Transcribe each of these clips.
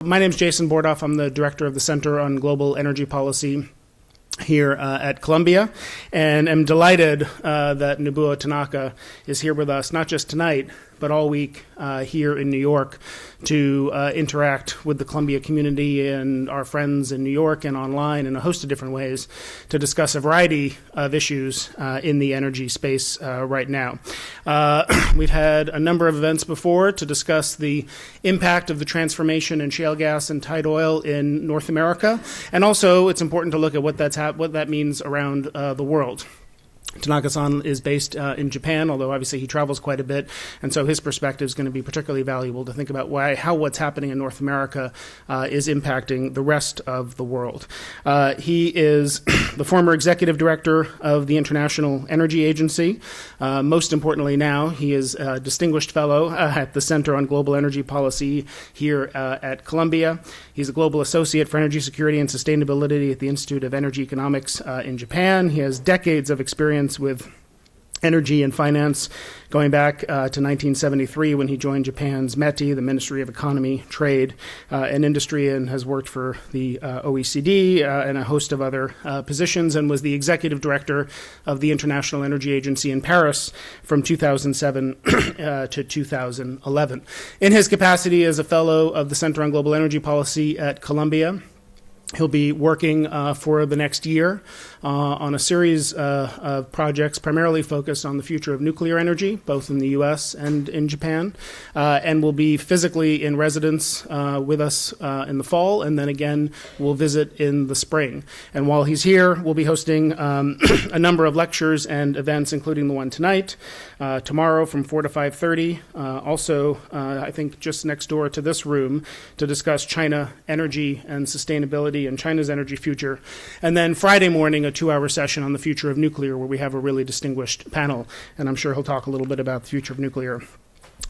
My name is Jason Bordoff. I'm the director of the Center on Global Energy Policy here at Columbia, and I'm delighted that Nobuo Tanaka is here with us, not just tonight, but all week here in New York to interact with the Columbia community and our friends in New York and online in a host of different ways to discuss a variety of issues in the energy space right now. We've had a number of events before to discuss the impact of the transformation in shale gas and tight oil in North America, and also it's important to look at what that means around the world. Tanaka-san is based in Japan, although obviously he travels quite a bit, and so his perspective is going to be particularly valuable to think about how what's happening in North America is impacting the rest of the world. He is the former executive director of the International Energy Agency. Most importantly now, he is a distinguished fellow at the Center on Global Energy Policy here at Columbia. He's a global associate for energy security and sustainability at the Institute of Energy Economics in Japan. He has decades of experience with energy and finance, going back to 1973 when he joined Japan's METI, the Ministry of Economy, Trade, and Industry, and has worked for the OECD and a host of other positions, and was the executive director of the International Energy Agency in Paris from 2007 to 2011. In his capacity as a fellow of the Center on Global Energy Policy at Columbia, he'll be working for the next year on a series of projects primarily focused on the future of nuclear energy, both in the U.S. and in Japan, and will be physically in residence with us in the fall, and then again we'll visit in the spring. And while he's here, we'll be hosting a number of lectures and events, including the one tonight, tomorrow from 4 to 5:30. Also, I think just next door to this room to discuss China energy and sustainability and China's energy future. And then Friday morning, a 2-hour session on the future of nuclear, where we have a really distinguished panel. And I'm sure he'll talk a little bit about the future of nuclear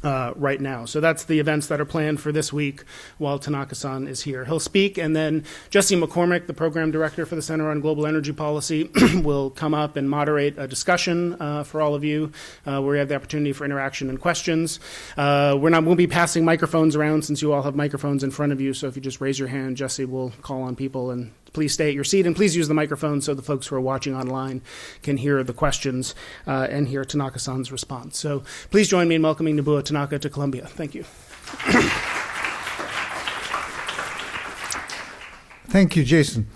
right now. So that's the events that are planned for this week while Tanaka-san is here. He'll speak, and then Jesse McCormick, the program director for the Center on Global Energy Policy, will come up and moderate a discussion for all of you where we have the opportunity for interaction and questions. We'll be passing microphones around since you all have microphones in front of you, so if you just raise your hand, Jesse will call on people, and please stay at your seat, and please use the microphone so the folks who are watching online can hear the questions and hear Tanaka-san's response. So please join me in welcoming Nobuo Tanaka to Columbia. Thank you. Thank you, Jason.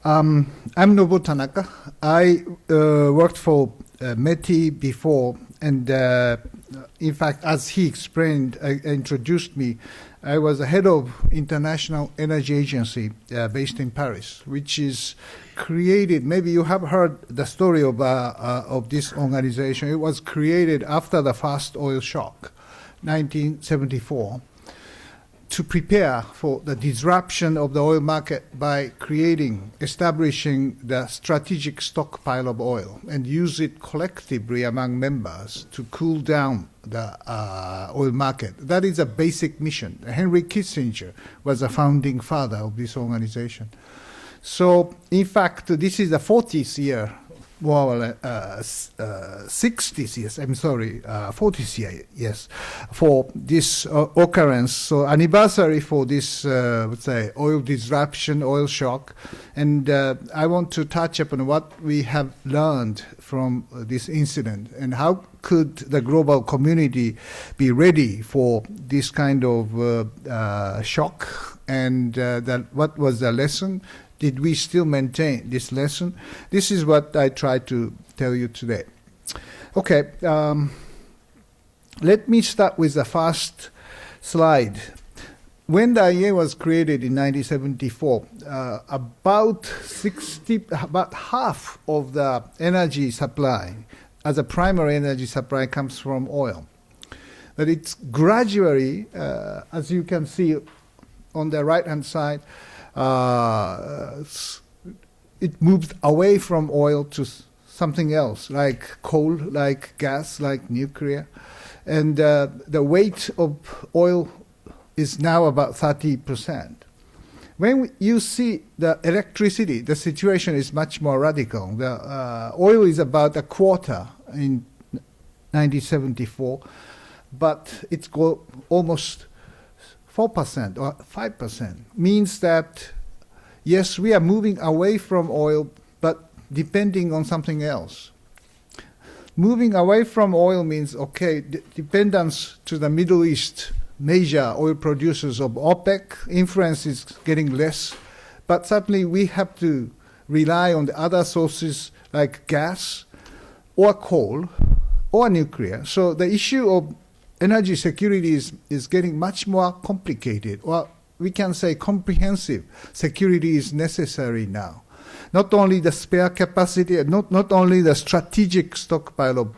I'm Gnobo Tanaka. I worked for METI before, and in fact, as he introduced me, I was the head of International Energy Agency based in Paris, which is created, maybe you have heard the story of this organization. It was created after the first oil shock, 1974, to prepare for the disruption of the oil market by establishing the strategic stockpile of oil and use it collectively among members to cool down the oil market. That is a basic mission. Henry Kissinger was the founding father of this organization. So, in fact, this is the 40th year, 60th years, 40th year, yes, for this occurrence. So anniversary for this, let's say, oil disruption, oil shock. And I want to touch upon what we have learned from this incident and how could the global community be ready for this kind of shock, and what was the lesson. Did we still maintain this lesson? This is what I try to tell you today. Okay, let me start with the first slide. When the IEA was created in 1974, about half of the energy supply, as a primary energy supply, comes from oil. But it's gradually, as you can see on the right-hand side, it moved away from oil to something else, like coal, like gas, like nuclear. And the weight of oil is now about 30%. When you see the electricity, the situation is much more radical. The oil is about a quarter in 1974, but it's almost 4% or 5% means that, yes, we are moving away from oil, but depending on something else. Moving away from oil means, okay, dependence to the Middle East, major oil producers of OPEC, influence is getting less, but certainly we have to rely on the other sources like gas or coal or nuclear. So the issue of energy security is getting much more complicated, or we can say comprehensive security is necessary now. Not only the spare capacity, not only the strategic stockpile of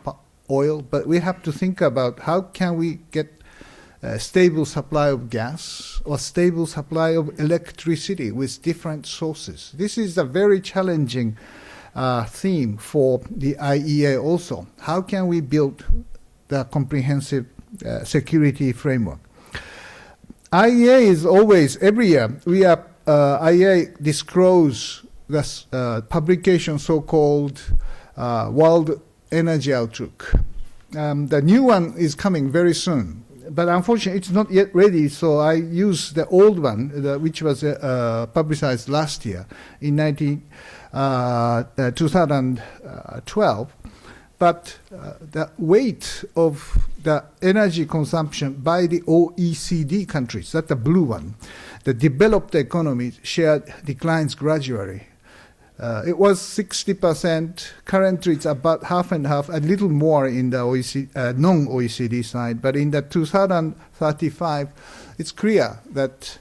oil, but we have to think about how can we get a stable supply of gas or stable supply of electricity with different sources. This is a very challenging theme for the IEA also. How can we build the comprehensive security framework? IEA is always, every year, IEA disclose this publication so-called World Energy Outlook. The new one is coming very soon, but unfortunately it's not yet ready, so I use the old one, which was publicized last year in 2012. But the weight of the energy consumption by the OECD countries, that's the blue one, the developed economies share declines gradually. It was 60%. Currently, it's about half and half, a little more in the non-OECD side. But in the 2035, it's clear that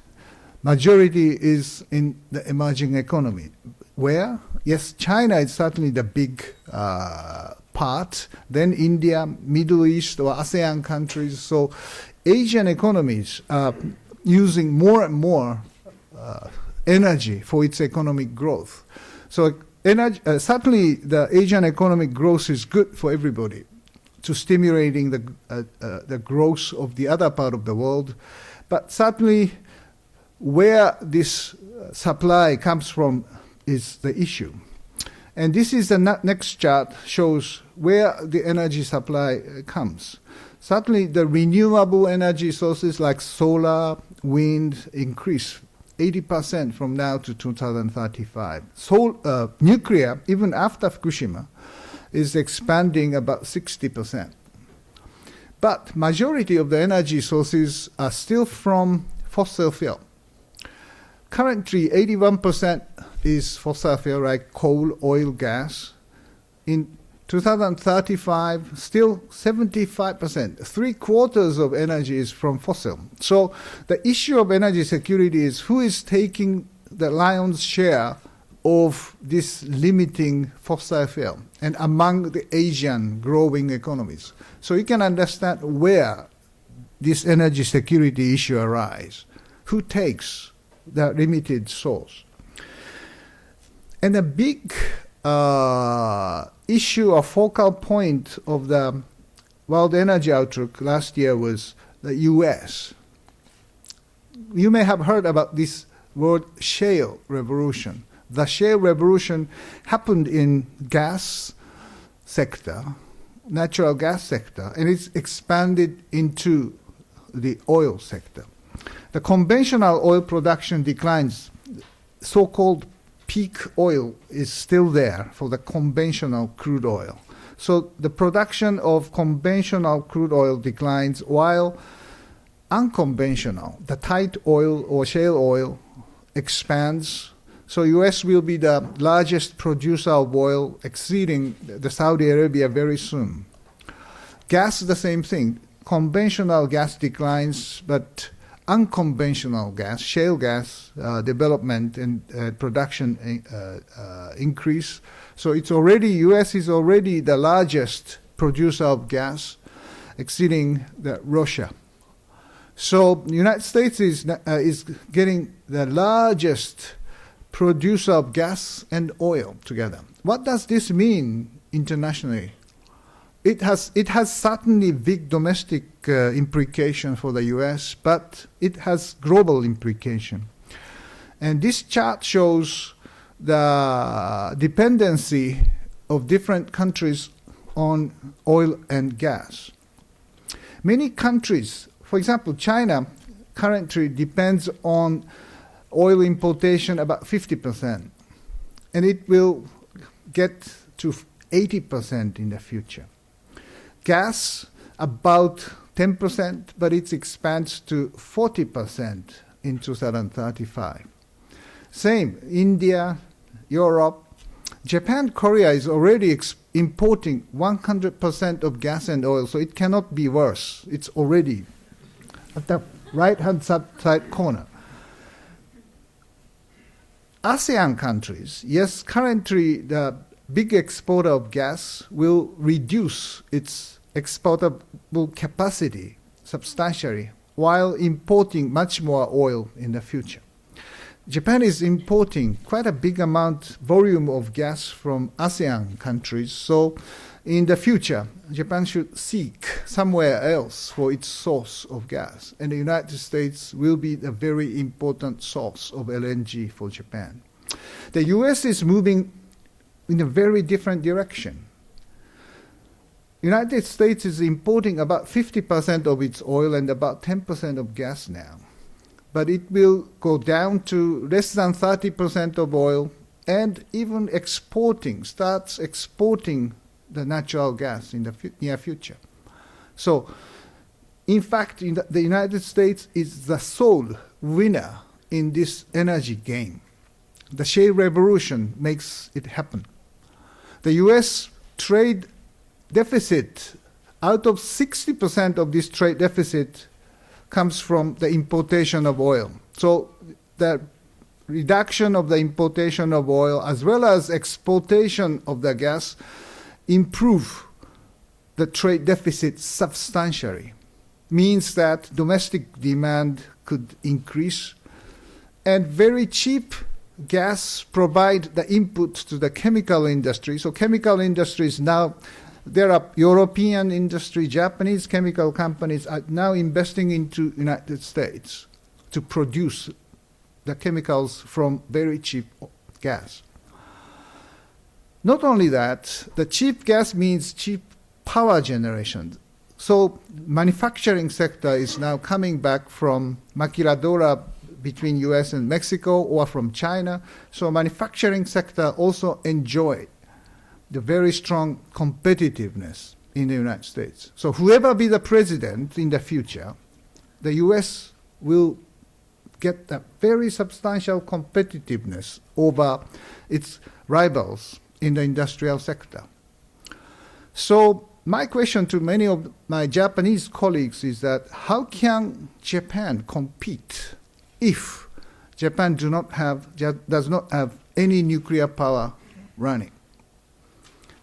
majority is in the emerging economy. Where? Yes, China is certainly the big part. Then India, Middle East, or ASEAN countries. So Asian economies are using more and more energy for its economic growth. So certainly the Asian economic growth is good for everybody, to stimulating the growth of the other part of the world. But certainly where this supply comes from is the issue. And this is the next chart, shows where the energy supply comes. Certainly the renewable energy sources like solar, wind increase 80% from now to 2035. So nuclear, even after Fukushima, is expanding about 60%. But majority of the energy sources are still from fossil fuel. Currently, 81% is fossil fuel, like coal, oil, gas. In 2035, still 75%, 3/4 of energy is from fossil. So the issue of energy security is who is taking the lion's share of this limiting fossil fuel, and among the Asian growing economies. So you can understand where this energy security issue arises. Who takes the limited source? And a big issue or focal point of the World Energy Outlook last year was the US. You may have heard about this word Shale Revolution. The Shale Revolution happened in gas sector, natural gas sector, and it's expanded into the oil sector. The conventional oil production declines, so-called peak oil is still there for the conventional crude oil. So the production of conventional crude oil declines while unconventional, the tight oil or shale oil, expands. So US will be the largest producer of oil, exceeding the Saudi Arabia very soon. Gas is the same thing. Conventional gas declines, but unconventional gas, shale gas development and production increase. So it's already, US is already the largest producer of gas, exceeding Russia. So the United States is getting the largest producer of gas and oil together. What does this mean internationally? It has certainly big domestic implication for the US, but it has global implication. And this chart shows the dependency of different countries on oil and gas. Many countries, for example, China currently depends on oil importation about 50%, and it will get to 80% in the future. Gas, about 10%, but it expands to 40% in 2035. Same, India, Europe, Japan, Korea is already importing 100% of gas and oil, so it cannot be worse. It's already at the right-hand side corner. ASEAN countries, yes, currently the big exporter of gas will reduce its exportable capacity substantially while importing much more oil in the future. Japan is importing quite a big volume of gas from ASEAN countries, so in the future, Japan should seek somewhere else for its source of gas, and the United States will be a very important source of LNG for Japan. The US is moving in a very different direction. United States is importing about 50% of its oil and about 10% of gas now. But it will go down to less than 30% of oil and even starts exporting the natural gas in the near future. So, in fact, the United States is the sole winner in this energy game. The Shale Revolution makes it happen. The US trade deficit, out of 60% of this trade deficit comes from the importation of oil. So the reduction of the importation of oil as well as exportation of the gas improve the trade deficit substantially. Means that domestic demand could increase, and very cheap gas provide the input to the chemical industry. So chemical industries now, there are European industry, Japanese chemical companies are now investing into United States to produce the chemicals from very cheap gas. Not only that, the cheap gas means cheap power generation. So manufacturing sector is now coming back from maquiladora between US and Mexico or from China. So manufacturing sector also enjoy the very strong competitiveness in the United States. So whoever be the president in the future, the US will get a very substantial competitiveness over its rivals in the industrial sector. So my question to many of my Japanese colleagues is that how can Japan compete if Japan does not have any nuclear power running?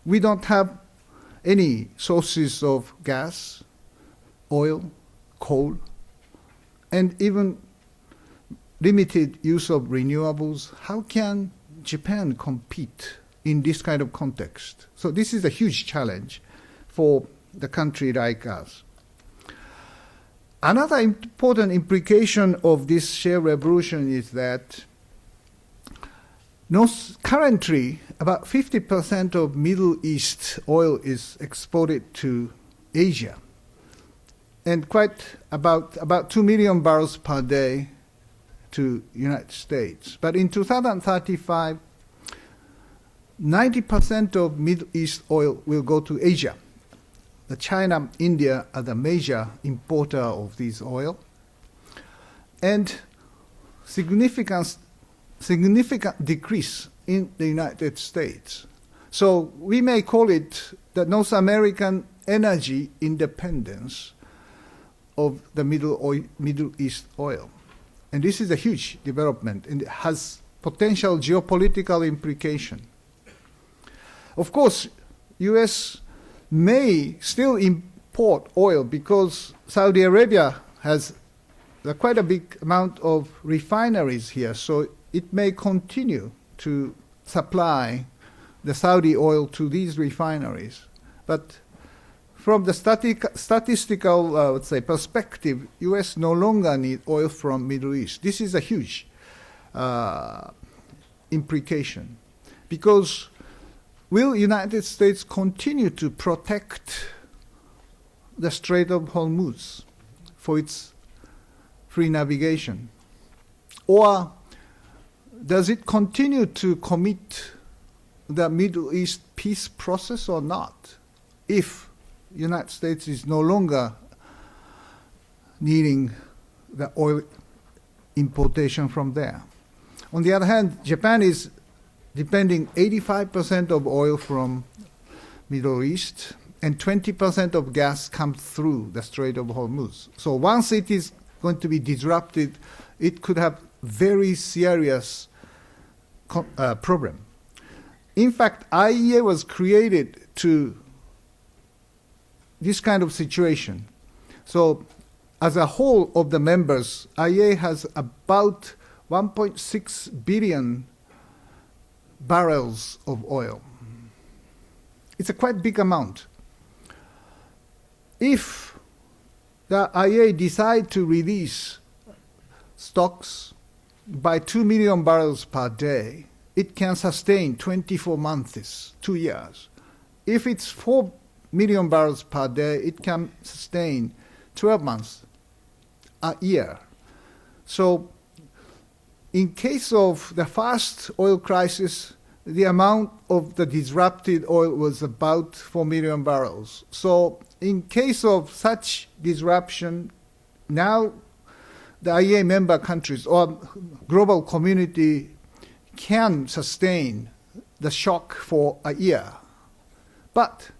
We don't have any sources of gas, oil, coal, and even limited use of renewables. How can Japan compete in this kind of context? So this is a huge challenge for the country like us. Another important implication of this shale revolution is that currently about 50% of Middle East oil is exported to Asia, and about 2 million barrels per day to United States. But in 2035, 90% of Middle East oil will go to Asia. China, India are the major importer of this oil, and significant decrease in the United States. So we may call it the North American energy independence of the Middle East oil. And this is a huge development, and it has potential geopolitical implication. Of course, U.S. may still import oil because Saudi Arabia has quite a big amount of refineries here, so it may continue to supply the Saudi oil to these refineries. But from the statistical perspective, U.S. no longer need oil from Middle East. This is a huge implication, because will United States continue to protect the Strait of Hormuz free navigation? Or does it continue to commit the Middle East peace process or not, if the United States is no longer needing the oil importation from there? On the other hand, Japan is depending 85% of oil from Middle East, and 20% of gas comes through the Strait of Hormuz. So once it is going to be disrupted, it could have very serious problem. In fact, IEA was created to this kind of situation. So as a whole of the members, IEA has about 1.6 billion barrels of oil. It's a quite big amount. If the IEA decide to release stocks by 2 million barrels per day, it can sustain 24 months, 2 years. If it's 4 million barrels per day, it can sustain 12 months, a year. So in case of the first oil crisis, the amount of the disrupted oil was about 4 million barrels. So in case of such disruption, now the IEA member countries or global community can sustain the shock for a year. But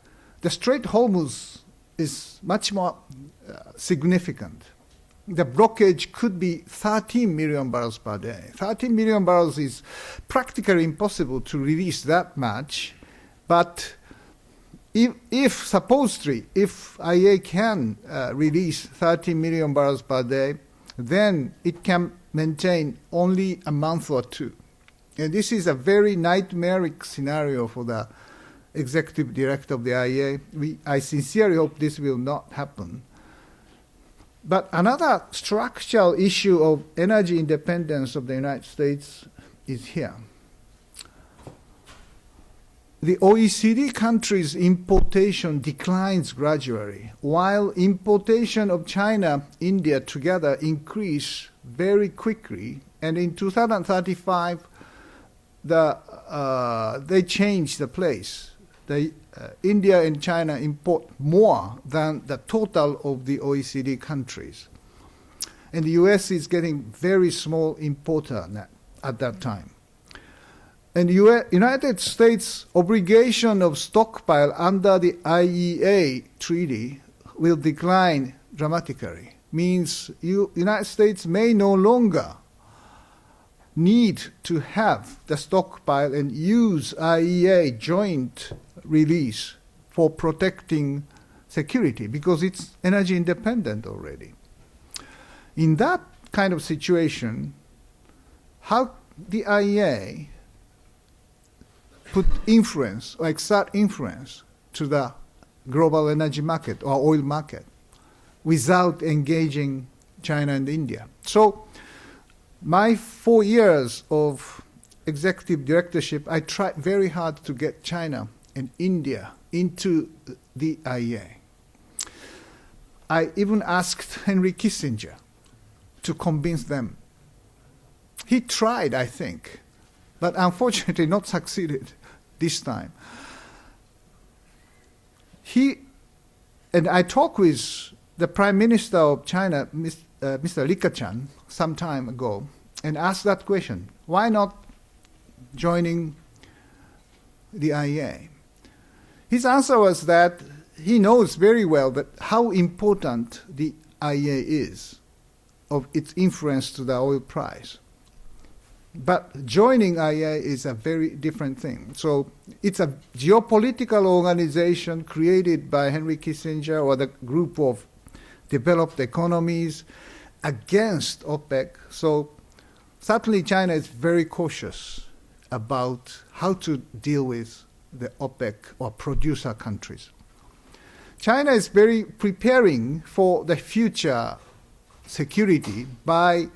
the Strait Hormuz is much more significant. The blockage could be 13 million barrels per day. 13 million barrels is practically impossible to release that much. But if supposedly, if IEA can release 13 million barrels per day, then it can maintain only a month or two. And this is a very nightmaric scenario for the executive director of the IEA. I sincerely hope this will not happen. But another structural issue of energy independence of the United States is here. The OECD countries' importation declines gradually, while importation of China, India together increase very quickly. And in 2035, they change the place. India and China import more than the total of the OECD countries. And the US is getting very small importer at that time. And the United States' obligation of stockpile under the IEA treaty will decline dramatically. Means United States may no longer need to have the stockpile and use IEA joint release for protecting security because it's energy independent already. In that kind of situation, how the IEA put influence or exert influence to the global energy market or oil market without engaging China and India? So my 4 years of executive directorship, I tried very hard to get China and India into the IEA. I even asked Henry Kissinger to convince them. He tried, I think, but unfortunately not succeeded this time. And I talked with the Prime Minister of China, Mr. Li Keqiang, some time ago, and asked that question, why not joining the IEA? His answer was that he knows very well that how important the IEA is of its influence to the oil price. But joining IEA is a very different thing. So it's a geopolitical organization created by Henry Kissinger or the group of developed economies against OPEC. So certainly China is very cautious about how to deal with the OPEC or producer countries. China is very preparing for the future security by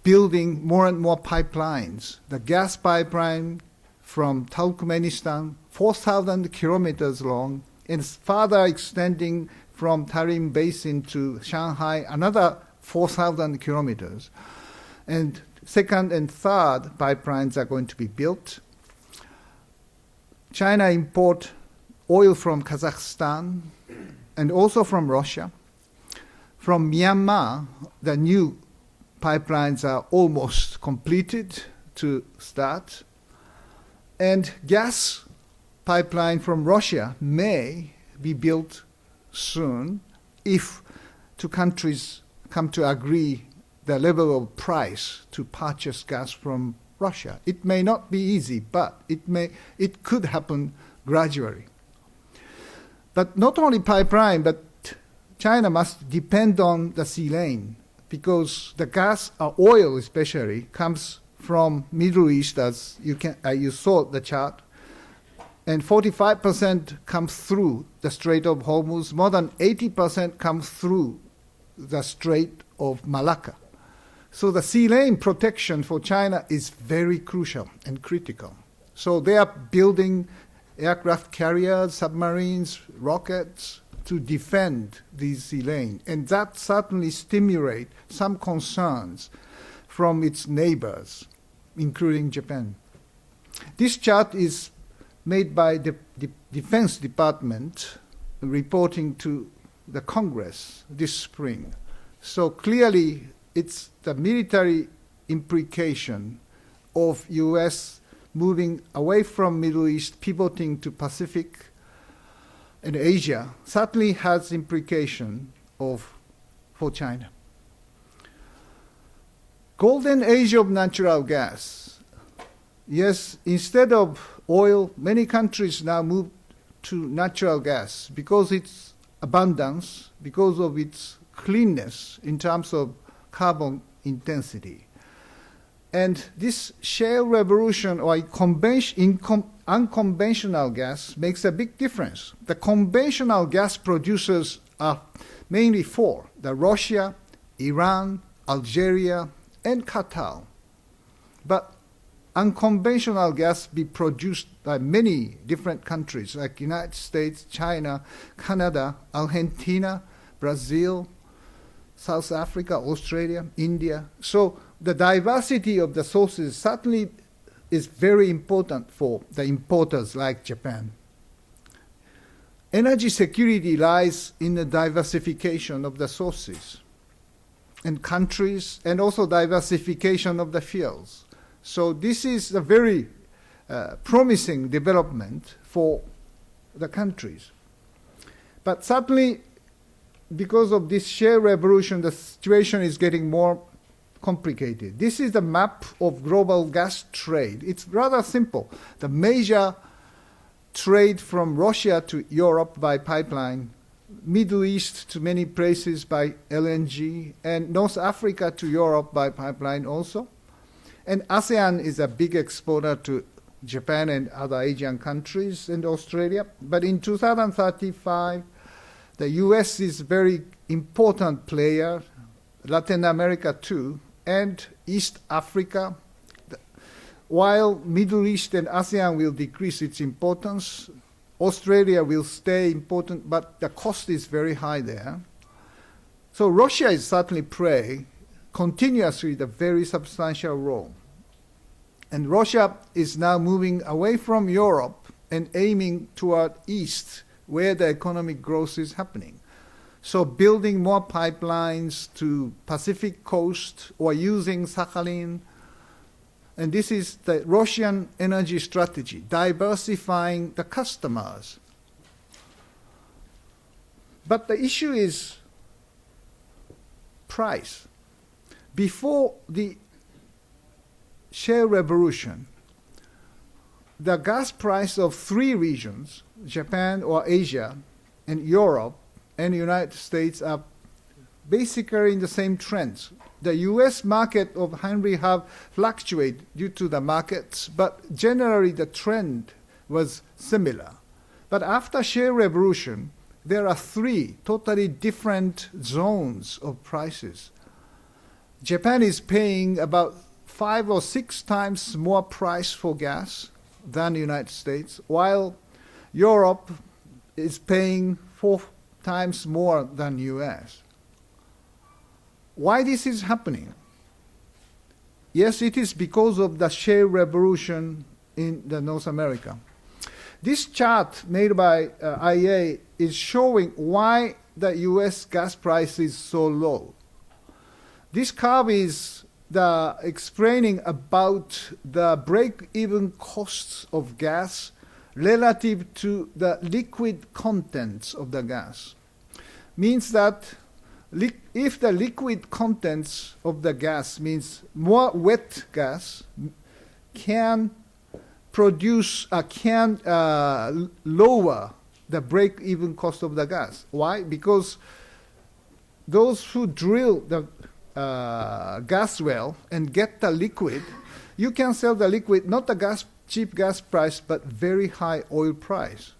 building more and more pipelines. The gas pipeline from Turkmenistan, 4,000 kilometers long, and further extending from Tarim Basin to Shanghai, another 4,000 kilometers. And second and third pipelines are going to be built. China import oil from Kazakhstan and also from Russia. From Myanmar, the new pipelines are almost completed to start. And gas pipeline from Russia may be built soon if two countries come to agree the level of price to purchase gas from Russia. It may not be easy, but it could happen gradually. But not only pipeline, but China must depend on the sea lane because the gas, oil especially, comes from Middle East, as you saw the chart, and 45% comes through the Strait of Hormuz. More than 80% comes through the Strait of Malacca. So the sea lane protection for China is very crucial and critical. So they are building aircraft carriers, submarines, rockets to defend these sea lanes. And that certainly stimulates some concerns from its neighbors, including Japan. This chart is made by the Defense Department reporting to the Congress this spring. So clearly, it's the military implication of U.S. moving away from Middle East, pivoting to Pacific and Asia, certainly has implication for China. Golden age of natural gas. Yes, instead of oil, many countries now move to natural gas because its abundance, because of its cleanness in terms of carbon intensity. And this shale revolution or unconventional gas makes a big difference. The conventional gas producers are mainly four: Russia, Iran, Algeria, and Qatar. But unconventional gas be produced by many different countries like United States, China, Canada, Argentina, Brazil, South Africa, Australia, India. So the diversity of the sources certainly is very important for the importers like Japan. Energy security lies in the diversification of the sources and countries, and also diversification of the fields. So this is a very promising development for the countries. But certainly, because of this shale revolution, the situation is getting more complicated. This is the map of global gas trade. It's rather simple. The major trade from Russia to Europe by pipeline, Middle East to many places by LNG, and North Africa to Europe by pipeline also. And ASEAN is a big exporter to Japan and other Asian countries and Australia. But in 2035, the U.S. is a very important player, Latin America too, and East Africa. While Middle East and ASEAN will decrease its importance, Australia will stay important, but the cost is very high there. So Russia is certainly playing continuously the very substantial role. And Russia is now moving away from Europe and aiming toward East, where the economic growth is happening. So building more pipelines to Pacific coast or using Sakhalin. And this is the Russian energy strategy, diversifying the customers. But the issue is price. Before the shale revolution, the gas price of three regions, Japan or Asia, and Europe and the United States, are basically in the same trends. The U.S. market of Henry Hub fluctuated due to the markets, but generally the trend was similar. But after shale revolution, there are three totally different zones of prices. Japan is paying about 5 or 6 times more price for gas than the United States, while Europe is paying 4 times more than U.S. Why this is happening? Yes, it is because of the Shale Revolution in the North America. This chart made by IEA is showing why the U.S. gas price is so low. This curve is explaining about the break-even costs of gas relative to the liquid contents of the gas. Means that if the liquid contents of the gas means more wet gas can produce can lower the break-even cost of the gas. Why? Because those who drill the gas well and get the liquid, you can sell the liquid, not the cheap gas price, but very high oil price.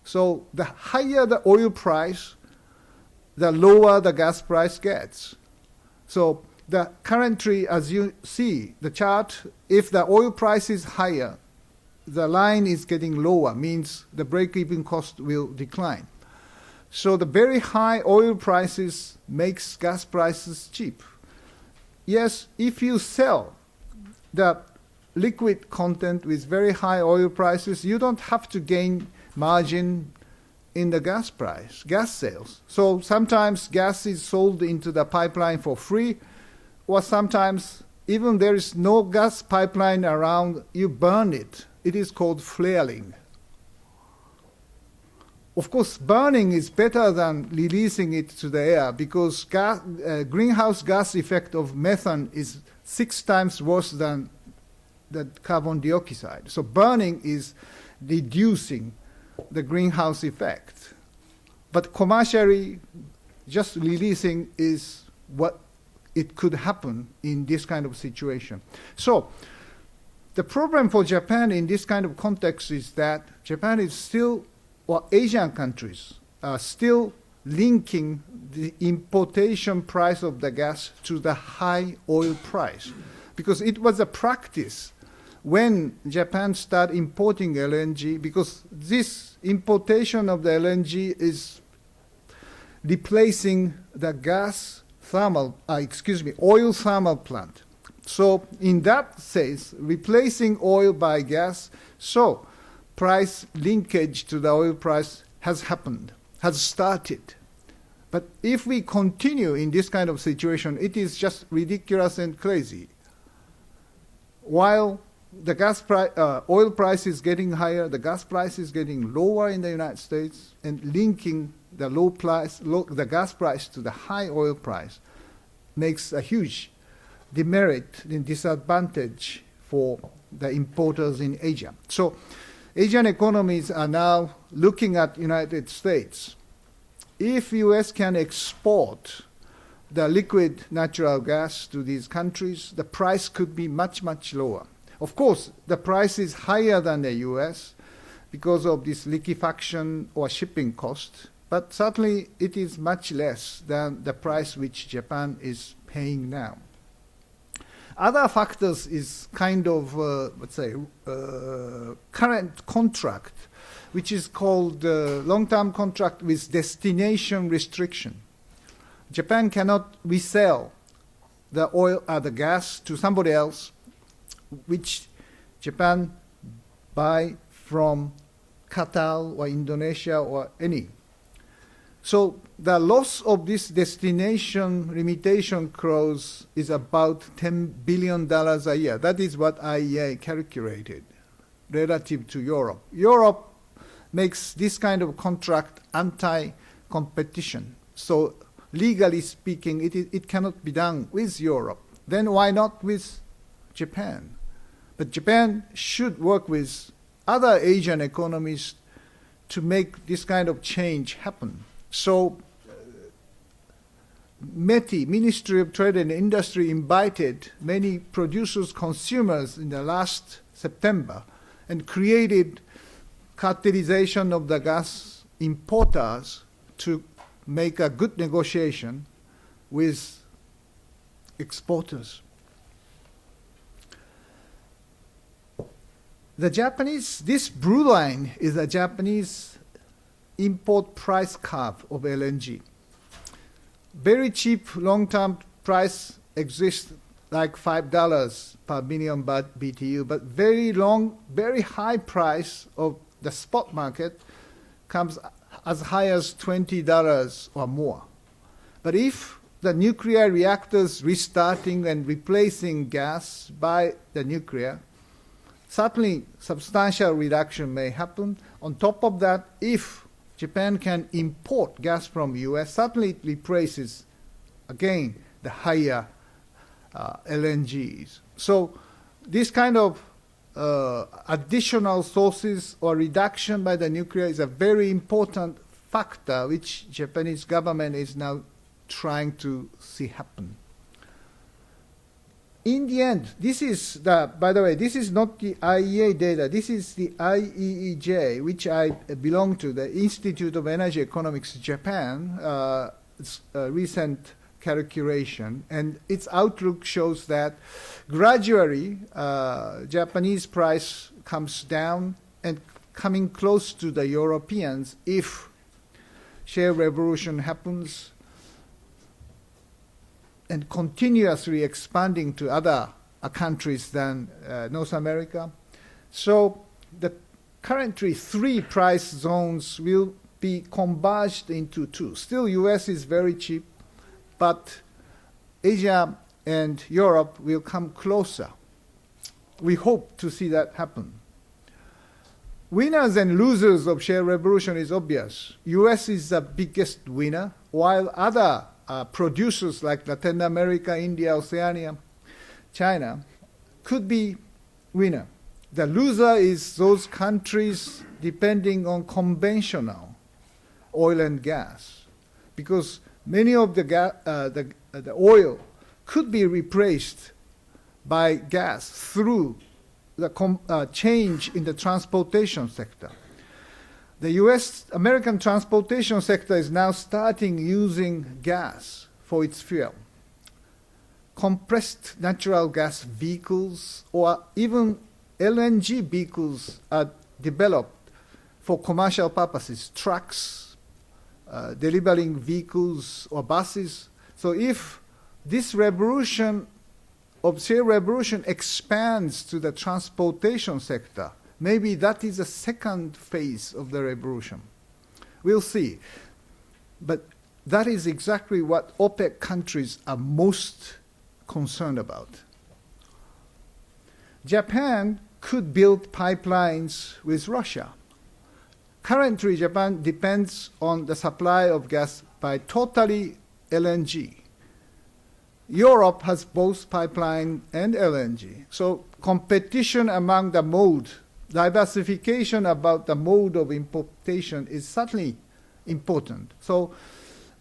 So the higher the oil price, the lower the gas price gets. So the currently, as you see, the chart, if the oil price is higher, the line is getting lower, means the break-even cost will decline. So the very high oil prices makes gas prices cheap. Yes, if you sell the liquid content with very high oil prices, you don't have to gain margin in the gas price, gas sales. So sometimes gas is sold into the pipeline for free, or sometimes even there is no gas pipeline around, you burn it. It is called flaring. Of course, burning is better than releasing it to the air because greenhouse gas effect of methane is 6 times worse than the carbon dioxide. So burning is reducing the greenhouse effect. But commercially, just releasing is what it could happen in this kind of situation. So the problem for Japan in this kind of context is that Japan is still, or Asian countries are still linking the importation price of the gas to the high oil price. Because it was a practice when Japan started importing LNG, because this importation of the LNG is replacing the oil thermal plant. So in that sense, replacing oil by gas, so price linkage to the oil price has started. But if we continue in this kind of situation, it is just ridiculous and crazy. While the oil price is getting higher, the gas price is getting lower in the United States, and linking the gas price to the high oil price makes a huge demerit and disadvantage for the importers in Asia. So Asian economies are now looking at United States. If U.S. can export the liquid natural gas to these countries, the price could be much, much lower. Of course, the price is higher than the U.S. because of this liquefaction or shipping cost, but certainly it is much less than the price which Japan is paying now. Other factors is kind of, current contract, which is called long-term contract with destination restriction. Japan cannot resell the oil or the gas to somebody else, which Japan buy from Qatar or Indonesia or any. So the loss of this destination limitation clause is about $10 billion a year. That is what IEA calculated relative to Europe. Europe makes this kind of contract anti-competition. So legally speaking, it cannot be done with Europe. Then why not with Japan? But Japan should work with other Asian economies to make this kind of change happen. So METI, Ministry of Trade and Industry, invited many producers, consumers in the last September and created cartelization of the gas importers to make a good negotiation with exporters. This blue line is a Japanese import price curve of LNG. Very cheap long-term price exists like $5 per million BTU, but very high price of the spot market comes as high as $20 or more. But if the nuclear reactors restarting and replacing gas by the nuclear, certainly substantial reduction may happen. On top of that, if Japan can import gas from US, certainly it replaces, again, the higher LNGs. So this kind of additional sources or reduction by the nuclear is a very important factor which Japanese government is now trying to see happen. In the end, by the way, this is not the IEA data, this is the IEEJ, which I belong to, the Institute of Energy Economics Japan, recent calculation, and its outlook shows that gradually Japanese price comes down and coming close to the Europeans if shale revolution happens and continuously expanding to other countries than North America. So the currently 3 price zones will be converged into 2. Still US is very cheap, but Asia and Europe will come closer. We hope to see that happen. Winners and losers of shale revolution is obvious. US is the biggest winner, while other producers like Latin America, India, Oceania, China could be winner. The loser is those countries depending on conventional oil and gas, because many of the oil could be replaced by gas through the change in the transportation sector. The American transportation sector is now starting using gas for its fuel. Compressed natural gas vehicles or even LNG vehicles are developed for commercial purposes, trucks, delivering vehicles or buses. So if this revolution of shale revolution expands to the transportation sector, maybe that is the second phase of the revolution. We'll see. But that is exactly what OPEC countries are most concerned about. Japan could build pipelines with Russia. Currently, Japan depends on the supply of gas by totally LNG. Europe has both pipeline and LNG. So competition among the mode, diversification about the mode of importation is certainly important. So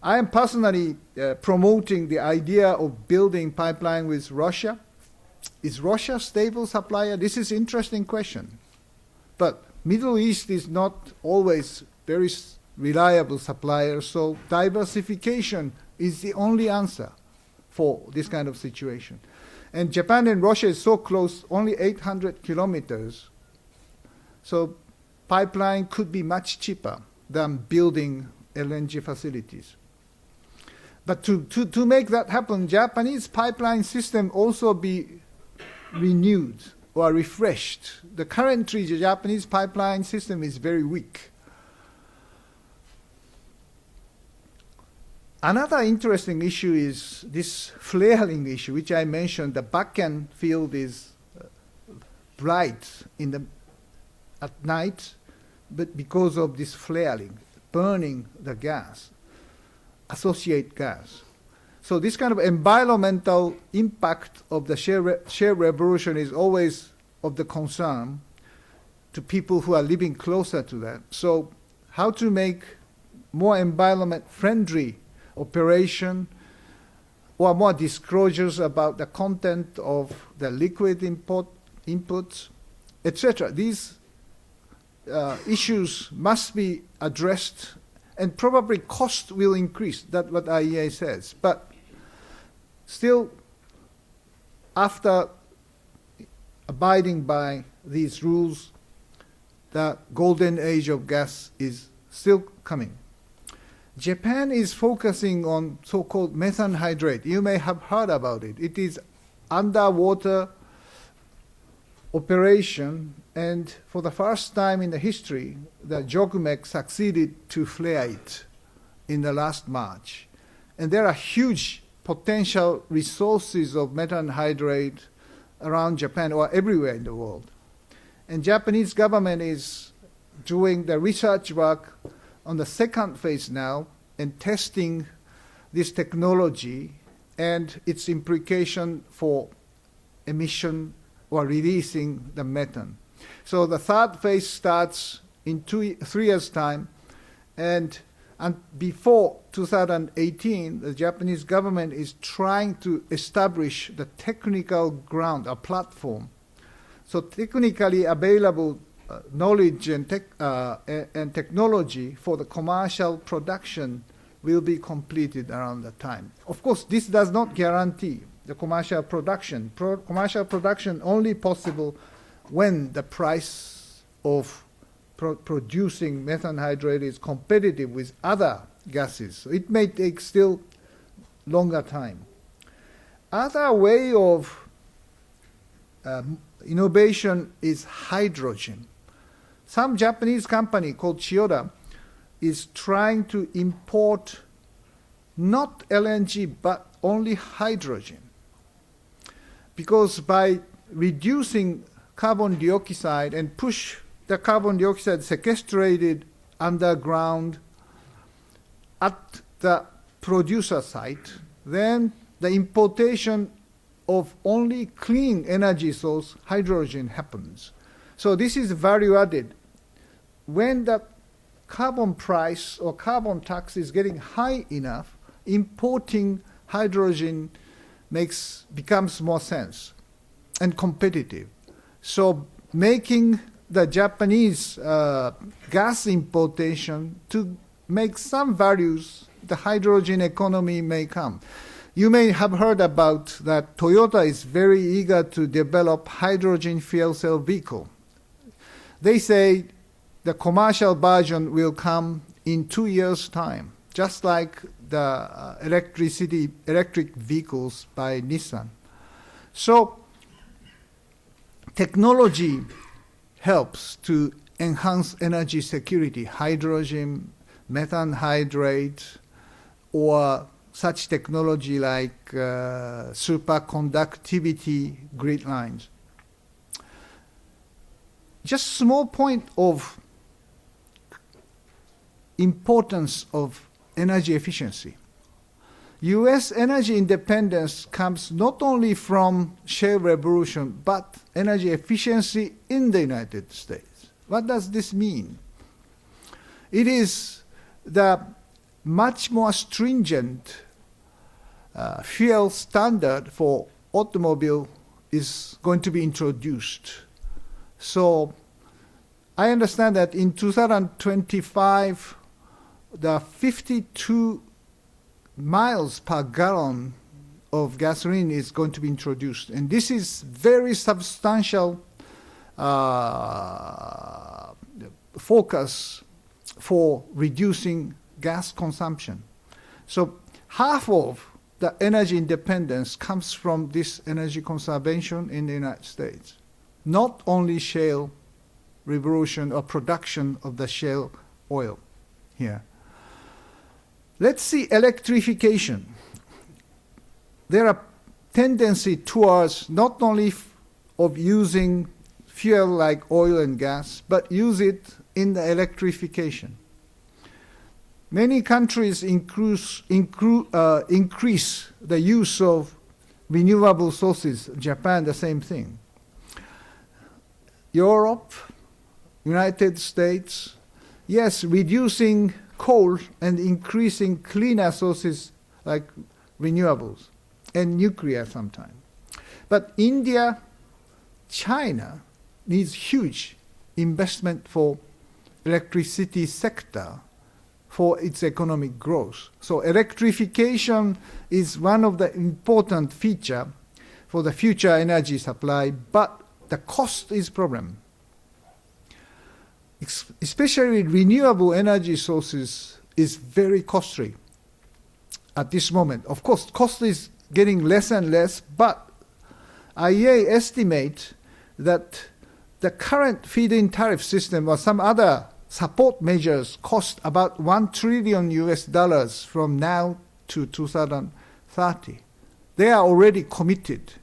I am personally promoting the idea of building pipeline with Russia. Is Russia a stable supplier? This is an interesting question. But Middle East is not always very reliable supplier, so diversification is the only answer for this kind of situation. And Japan and Russia is so close, only 800 kilometers. So pipeline could be much cheaper than building LNG facilities. But to make that happen, Japanese pipeline system also be renewed or refreshed. The currently the Japanese pipeline system is very weak. Another interesting issue is this flaring issue, which I mentioned. The Bakken field is bright at night, but because of this flaring, burning the gas, associate gas. So this kind of environmental impact of the shale revolution is always of the concern to people who are living closer to that. So how to make more environment-friendly operation or more disclosures about the content of the liquid inputs, etc. These issues must be addressed, and probably cost will increase. That's what IEA says. But still, after abiding by these rules, the golden age of gas is still coming. Japan is focusing on so-called methane hydrate. You may have heard about it. It is underwater operation, and for the first time in the history, the JOGMEC succeeded to flare it in the last March. And there are huge potential resources of methane hydrate around Japan or everywhere in the world. And Japanese government is doing the research work on the second phase now and testing this technology and its implication for emission or releasing the methane. So the third phase starts in 3 years' time, and before 2018, the Japanese government is trying to establish the technical ground, a platform. So technically available knowledge and technology for the commercial production will be completed around that time. Of course, this does not guarantee the commercial production. Commercial production only possible when the price of producing methane hydrate is competitive with other gases. So it may take still longer time. Other way of innovation is hydrogen. Some Japanese company called Chiyoda is trying to import not LNG but only hydrogen. Because by reducing carbon dioxide and push the carbon dioxide sequestrated underground at the producer site, then the importation of only clean energy source, hydrogen, happens. So this is value added. When the carbon price or carbon tax is getting high enough, importing hydrogen becomes more sense and competitive. So making the Japanese gas importation to make some values, the hydrogen economy may come. You may have heard about that Toyota is very eager to develop hydrogen fuel cell vehicle. They say the commercial version will come in 2 years' time, just like the electric vehicles by Nissan. So technology helps to enhance energy security, hydrogen, methane hydrate, or such technology like superconductivity grid lines. Just small point of importance of energy efficiency. U.S. energy independence comes not only from Shale Revolution, but energy efficiency in the United States. What does this mean? It is the much more stringent fuel standard for automobile is going to be introduced. So I understand that in 2025, the 52 miles per gallon of gasoline is going to be introduced. And this is very substantial focus for reducing gas consumption. So half of the energy independence comes from this energy conservation in the United States. Not only shale revolution or production of the shale oil here. Let's see electrification. There are tendency towards not only of using fuel like oil and gas, but use it in the electrification. Many countries increase the use of renewable sources. Japan, the same thing. Europe, United States, yes, reducing coal and increasing cleaner sources like renewables and nuclear sometimes. But India, China needs huge investment for electricity sector for its economic growth. So electrification is one of the important feature for the future energy supply, but the cost is problem. Especially renewable energy sources is very costly at this moment. Of course, cost is getting less and less, but IEA estimate that the current feed-in tariff system or some other support measures cost about $1 trillion from now to 2030. They are already committed.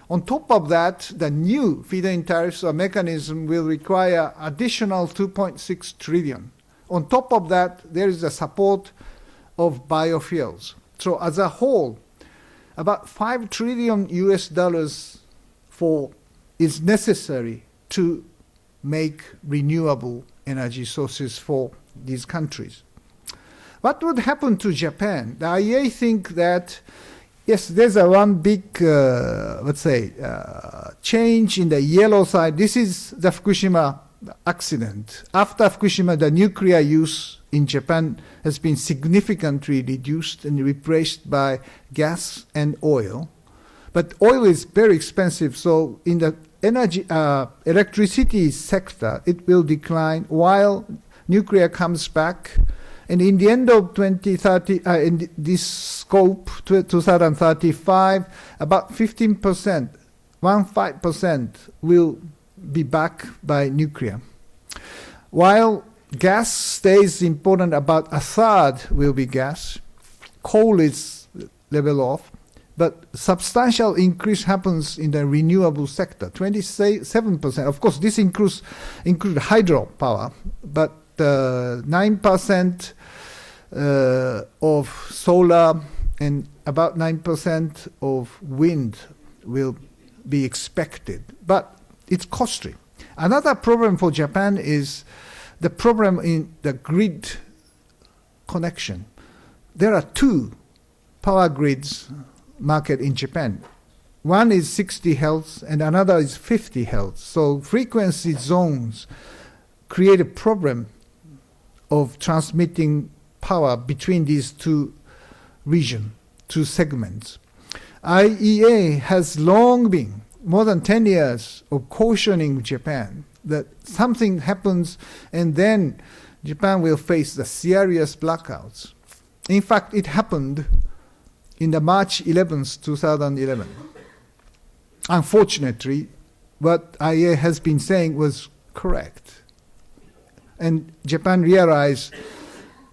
On top of that, the new feed-in tariffs or mechanism will require additional 2.6 trillion. On top of that, there is the support of biofuels. So as a whole, about $5 trillion is necessary to make renewable energy sources for these countries. What would happen to Japan? The IEA think that, yes, there's a one big, change in the yellow side. This is the Fukushima accident. After Fukushima, the nuclear use in Japan has been significantly reduced and replaced by gas and oil. But oil is very expensive, so in the electricity sector, it will decline while nuclear comes back. And in the end of 2030, in this scope, 2035, about 15%, 15% will be back by nuclear. While gas stays important, about a third will be gas. Coal is level off. But substantial increase happens in the renewable sector, 27%. Of course, this includes hydropower, but 9% of solar and about 9% of wind will be expected. But it's costly. Another problem for Japan is the problem in the grid connection. There are two power grids market in Japan. One is 60 Hz and another is 50 Hz. So frequency zones create a problem of transmitting power between these two regions, two segments. IEA has long been, more than 10 years, of cautioning Japan that something happens and then Japan will face the serious blackouts. In fact, it happened in the March 11th, 2011. Unfortunately, what IEA has been saying was correct. And Japan realized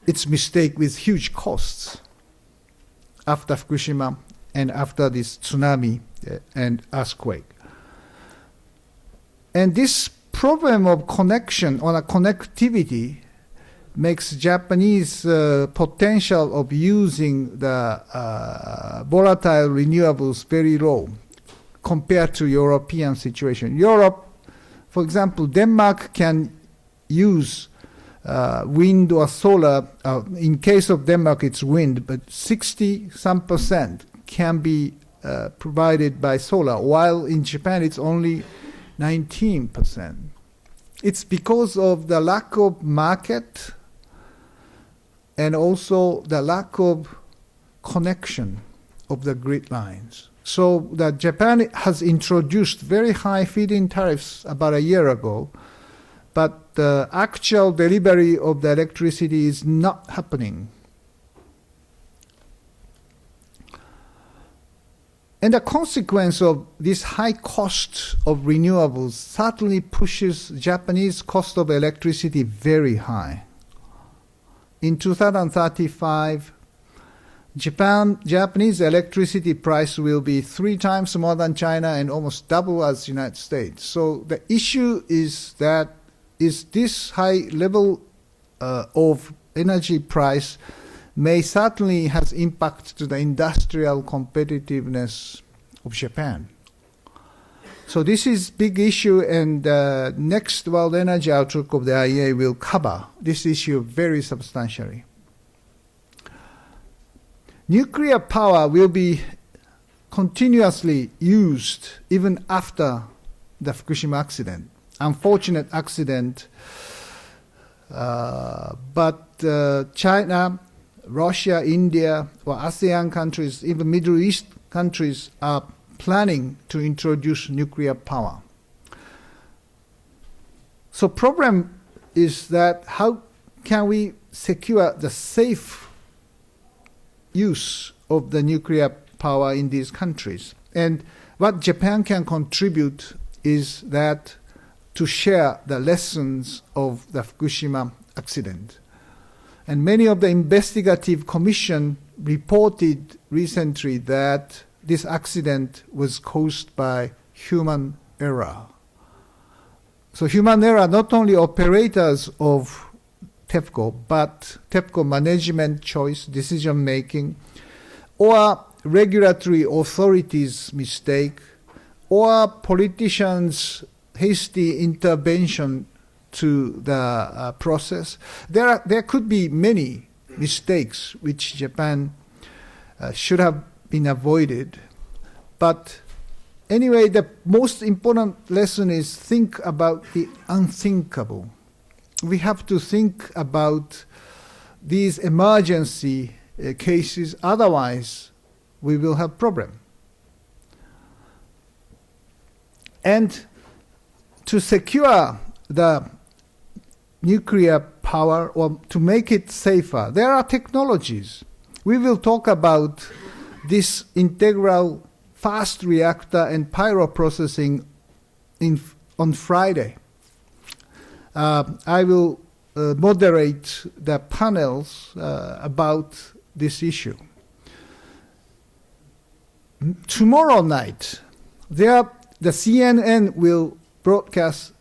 its mistake with huge costs after Fukushima and after this tsunami and earthquake. And this problem of connection or connectivity makes Japanese potential of using the volatile renewables very low compared to European situation. Europe, for example, Denmark can use wind or solar. In case of Denmark, it's wind, but 60% can be provided by solar, while in Japan it's only 19%. It's because of the lack of market and also the lack of connection of the grid lines. So that Japan has introduced very high feed-in tariffs about a year ago, but the actual delivery of the electricity is not happening. And the consequence of this high cost of renewables certainly pushes Japanese cost of electricity very high. In 2035, Japanese electricity price will be 3 times more than China and almost double as the United States. So the issue is that this high level of energy price may certainly has impact to the industrial competitiveness of Japan. So this is big issue, and next World Energy Outlook of the IEA will cover this issue very substantially. Nuclear power will be continuously used even after the Fukushima accident. Unfortunate accident, but China, Russia, India, or ASEAN countries, even Middle East countries are planning to introduce nuclear power. So problem is that how can we secure the safe use of the nuclear power in these countries. And what Japan can contribute is that to share the lessons of the Fukushima accident. And many of the investigative commission reported recently that this accident was caused by human error. So human error, not only operators of TEPCO, but TEPCO management choice, decision making, or regulatory authorities' mistake, or politicians' hasty intervention to the process. There could be many mistakes which Japan should have been avoided. But anyway, the most important lesson is think about the unthinkable. We have to think about these emergency cases, otherwise we will have problem. And to secure the nuclear power or to make it safer, there are technologies. We will talk about this integral fast reactor and pyroprocessing on Friday. I will moderate the panels about this issue. Tomorrow night, the CNN will broadcast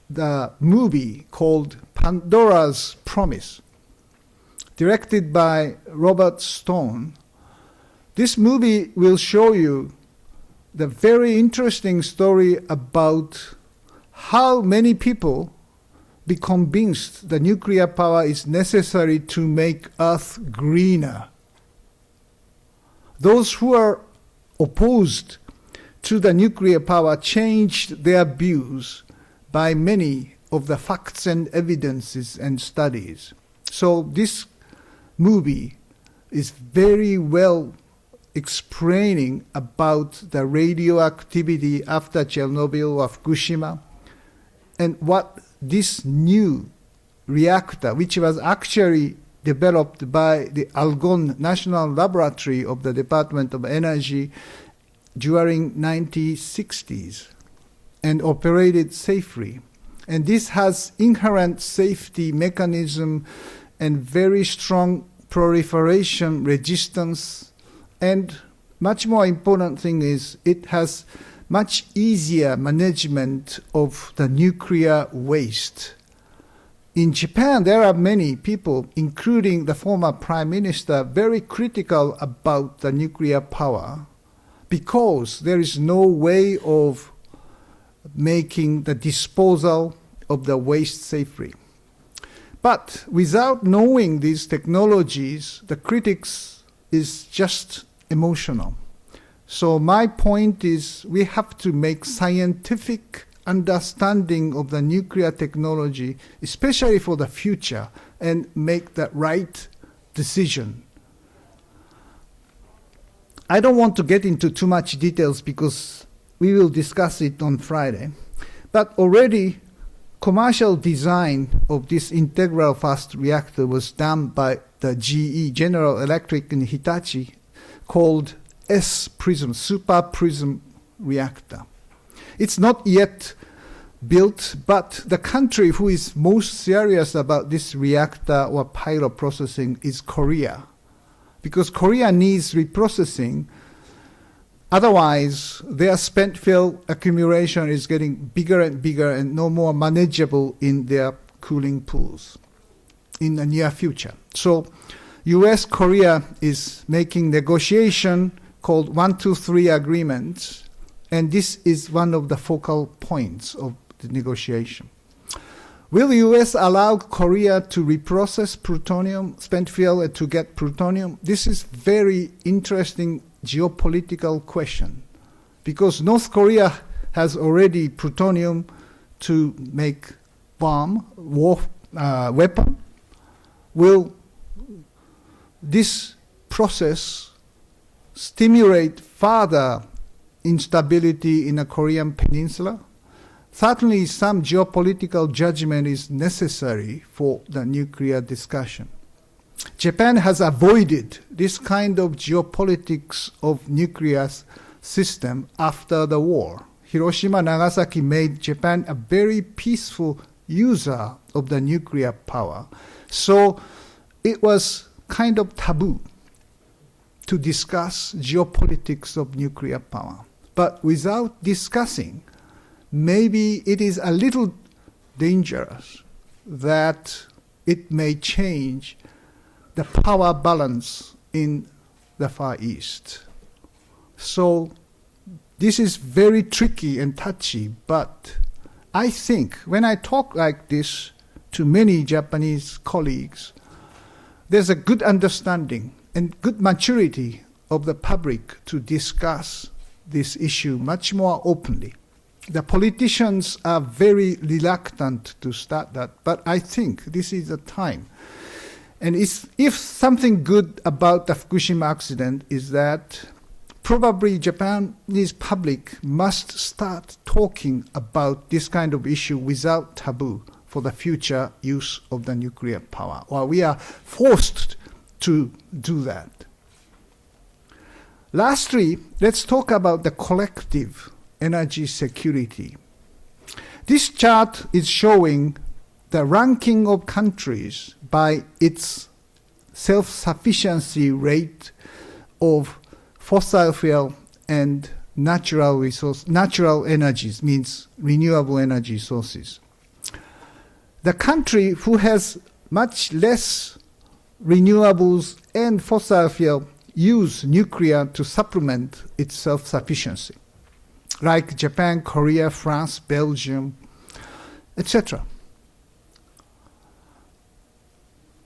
the movie called Pandora's Promise, directed by Robert Stone. This movie will show you the very interesting story about how many people be convinced the nuclear power is necessary to make Earth greener. Those who are opposed to the nuclear power changed their views by many of the facts and evidences and studies. So this movie is very well explaining about the radioactivity after Chernobyl or Fukushima, and what this new reactor, which was actually developed by the Algon National Laboratory of the Department of Energy during 1960s and operated safely. And this has inherent safety mechanism and very strong proliferation resistance. And much more important thing is it has much easier management of the nuclear waste. In Japan, there are many people, including the former prime minister, very critical about the nuclear power because there is no way of making the disposal of the waste safely. But without knowing these technologies, the critics is just emotional. So my point is we have to make scientific understanding of the nuclear technology, especially for the future, and make the right decision. I don't want to get into too much details because we will discuss it on Friday. But already commercial design of this integral fast reactor was done by the GE, General Electric and Hitachi, called S-Prism, Super Prism Reactor. It's not yet built, but the country who is most serious about this reactor or pilot processing is Korea, because Korea needs reprocessing. Otherwise, their spent fuel accumulation is getting bigger and bigger and no more manageable in their cooling pools in the near future. So US, Korea is making negotiation called 123 agreements, and this is one of the focal points of the negotiation. Will the US allow Korea to reprocess plutonium, spent fuel, to get plutonium? This is very interesting geopolitical question, because North Korea has already plutonium to make bomb, weapon. Will this process stimulate further instability in the Korean peninsula? certainly some geopolitical judgment is necessary for the nuclear discussion. Japan has avoided this kind of geopolitics of nuclear system after the war. Hiroshima and Nagasaki made Japan a very peaceful user of the nuclear power. So it was kind of taboo to discuss geopolitics of nuclear power. But without discussing, maybe it is a little dangerous that it may change the power balance in the Far East. So this is very tricky and touchy, but I think when I talk like this to many Japanese colleagues, there's a good understanding and good maturity of the public to discuss this issue much more openly. The politicians are very reluctant to start that, but I think this is a time. And if something good about the Fukushima accident is that probably Japanese public must start talking about this kind of issue without taboo for the future use of the nuclear power, or we are forced to do that. Lastly, let's talk about the collective energy security. This chart is showing the ranking of countries by its self-sufficiency rate of fossil fuel and natural energies, means renewable energy sources. The country who has much less renewables and fossil fuel use nuclear to supplement its self-sufficiency, like Japan, Korea, France, Belgium, etc.